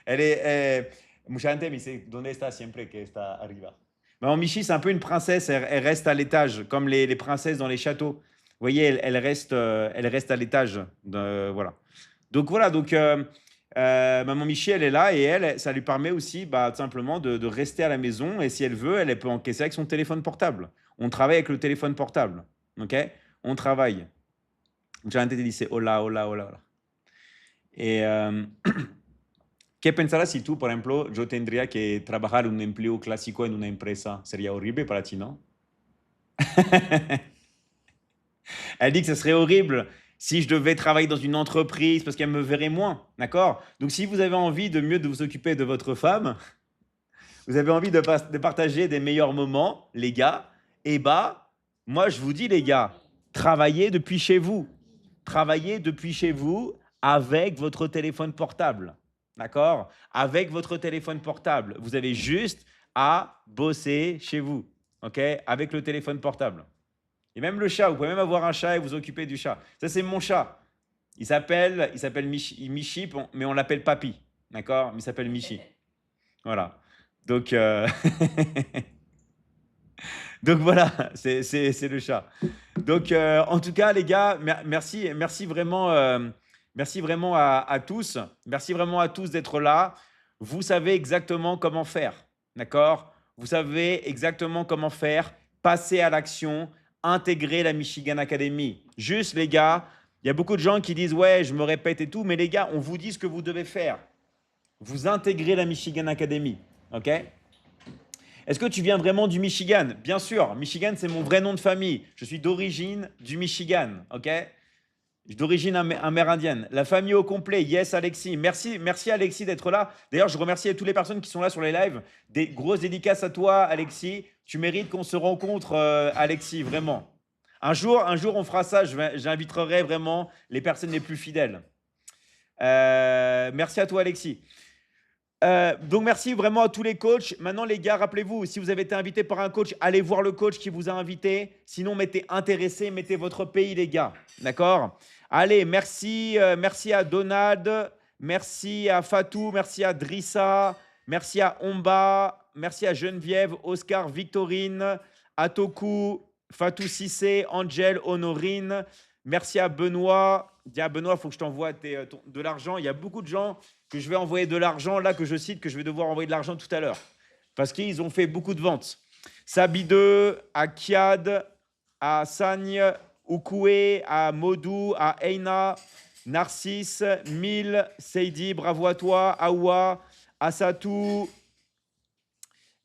Elle est... Mucha gente me dice, ¿dónde está siempre que está arriba? Maman Michi, c'est un peu une princesse, elle reste à l'étage, comme les princesses dans les châteaux. Vous voyez, elle reste à l'étage. Voilà. Donc, Maman Michi, elle est là et ça lui permet aussi tout simplement de rester à la maison. Et si elle veut, elle peut encaisser avec son téléphone portable. On travaille avec le téléphone portable. Ok? On travaille. Mucha gente dice, hola, hola, hola, hola. Et... ¿Qué pensarás si tú, por ejemplo, yo tendría que trabajar un empleo clásico en una empresa? Sería horrible para ti, ¿no? Elle dit que ce serait horrible si je devais travailler dans une entreprise parce qu'elle me verrait moins, d'accord? Donc, si vous avez envie de vous occuper de votre femme, vous avez envie de partager des meilleurs moments, les gars, moi, je vous dis, les gars, travaillez depuis chez vous. Travaillez depuis chez vous avec votre téléphone portable. D'accord? Avec votre téléphone portable. Vous avez juste à bosser chez vous. OK? Avec le téléphone portable. Et même le chat, vous pouvez même avoir un chat et vous occuper du chat. Ça, c'est mon chat. Il s'appelle Michi, mais on l'appelle Papy. D'accord? Mais il s'appelle Michi. Voilà. Donc, donc voilà, c'est le chat. Donc, en tout cas, les gars, merci vraiment. Merci vraiment à tous. Merci vraiment à tous d'être là. Vous savez exactement comment faire. D'accord? Vous savez exactement comment faire. Passer à l'action. Intégrer la Michigan Academy. Juste, les gars, il y a beaucoup de gens qui disent « Ouais, je me répète et tout. » Mais les gars, on vous dit ce que vous devez faire. Vous intégrez la Michigan Academy. OK? Est-ce que tu viens vraiment du Michigan? Bien sûr. Michigan, c'est mon vrai nom de famille. Je suis d'origine du Michigan. OK? D'origine amérindienne. La famille au complet. Yes, Alexis. Merci Alexis d'être là. D'ailleurs, je remercie toutes les personnes qui sont là sur les lives. Des grosses dédicaces à toi, Alexis. Tu mérites qu'on se rencontre, Alexis, vraiment. Un jour, on fera ça. J'inviterai vraiment les personnes les plus fidèles. Merci à toi, Alexis. Donc, merci vraiment à tous les coachs. Maintenant, les gars, rappelez-vous, si vous avez été invité par un coach, allez voir le coach qui vous a invité. Sinon, mettez intéressé, mettez votre pays, les gars. D'accord? Allez, merci. Merci à Donald. Merci à Fatou. Merci à Drissa. Merci à Omba. Merci à Geneviève, Oscar, Victorine, Atoku, Fatou Sissé, Angel, Honorine. Merci à Benoît. Dis à Benoît, il faut que je t'envoie de l'argent. Il y a beaucoup de gens que je vais envoyer de l'argent, là que je cite, que je vais devoir envoyer de l'argent tout à l'heure. Parce qu'ils ont fait beaucoup de ventes. Sabi2, à Kiad, à Sagne, Oukoué, à Modou, à Eina, Narcisse, Mille, Seidi, bravo à toi, Awa, Asatou,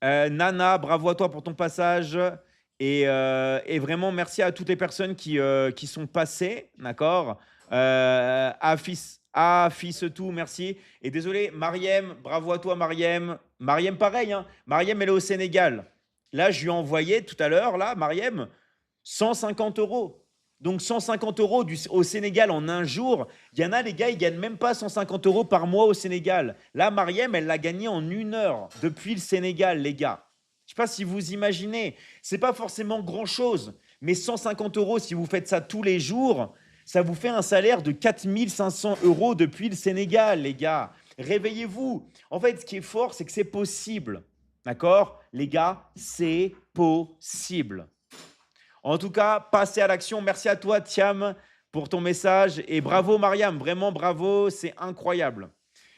Nana, bravo à toi pour ton passage. Et vraiment, merci à toutes les personnes qui sont passées, d'accord. Fils tout, merci. Et désolé, Mariem, bravo à toi, Mariem. Mariem, pareil, hein. Mariem, elle est au Sénégal. Là, je lui ai envoyé tout à l'heure, là, Mariem, 150 euros. Donc, 150 euros au Sénégal en un jour. Il y en a, les gars, ils ne gagnent même pas 150 euros par mois au Sénégal. Là, Mariem, elle l'a gagné en 1 heure depuis le Sénégal, les gars. Je ne sais pas si vous imaginez. Ce n'est pas forcément grand-chose. Mais 150 euros, si vous faites ça tous les jours, ça vous fait un salaire de 4 500 euros depuis le Sénégal, les gars. Réveillez-vous. En fait, ce qui est fort, c'est que c'est possible. D'accord? Les gars, c'est possible. En tout cas, passez à l'action. Merci à toi, Thiam, pour ton message. Et bravo, Mariam. Vraiment, bravo. C'est incroyable.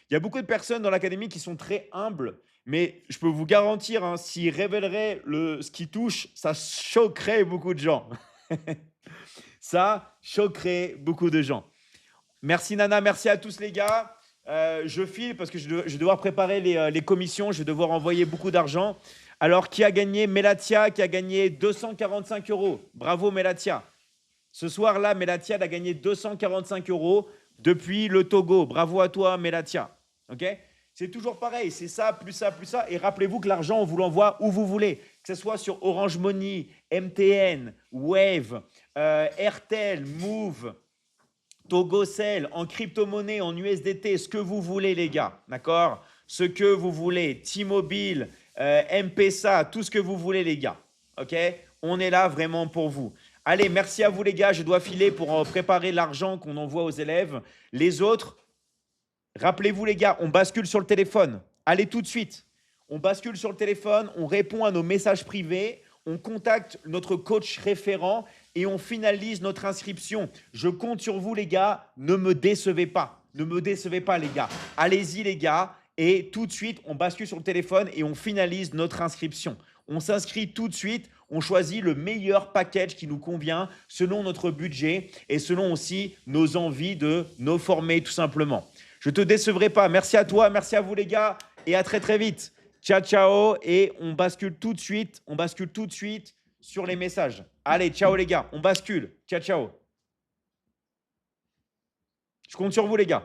Il y a beaucoup de personnes dans l'académie qui sont très humbles. Mais je peux vous garantir, hein, s'ils révéleraient ce qui touche, ça choquerait beaucoup de gens. Ça choquerait beaucoup de gens. Merci Nana, merci à tous les gars. Je file parce que je vais devoir préparer les commissions, je vais devoir envoyer beaucoup d'argent. Alors, qui a gagné? Melatia, qui a gagné 245 euros. Bravo Melatia. Ce soir-là, Melatia a gagné 245 euros depuis le Togo. Bravo à toi Melatia. Ok? C'est toujours pareil, c'est ça, plus ça, plus ça. Et rappelez-vous que l'argent, on vous l'envoie où vous voulez. Que ce soit sur Orange Money, MTN, Wave, Airtel, Move, Togocell, en crypto-monnaie, en USDT, ce que vous voulez, les gars. D'accord? Ce que vous voulez. T-Mobile, M-Pesa, tout ce que vous voulez, les gars. OK? On est là vraiment pour vous. Allez, merci à vous, les gars. Je dois filer pour préparer l'argent qu'on envoie aux élèves. Les autres, rappelez-vous, les gars, on bascule sur le téléphone. Allez tout de suite. On bascule sur le téléphone, on répond à nos messages privés, on contacte notre coach référent et on finalise notre inscription. Je compte sur vous, les gars. Ne me décevez pas. Ne me décevez pas, les gars. Allez-y, les gars. Et tout de suite, on bascule sur le téléphone et on finalise notre inscription. On s'inscrit tout de suite. On choisit le meilleur package qui nous convient selon notre budget et selon aussi nos envies de nous former, tout simplement. Je ne te décevrai pas. Merci à toi. Merci à vous, les gars. Et à très, très vite. Ciao, ciao. Et on bascule tout de suite. On bascule tout de suite sur les messages. Allez, ciao, les gars. On bascule. Ciao, ciao. Je compte sur vous, les gars.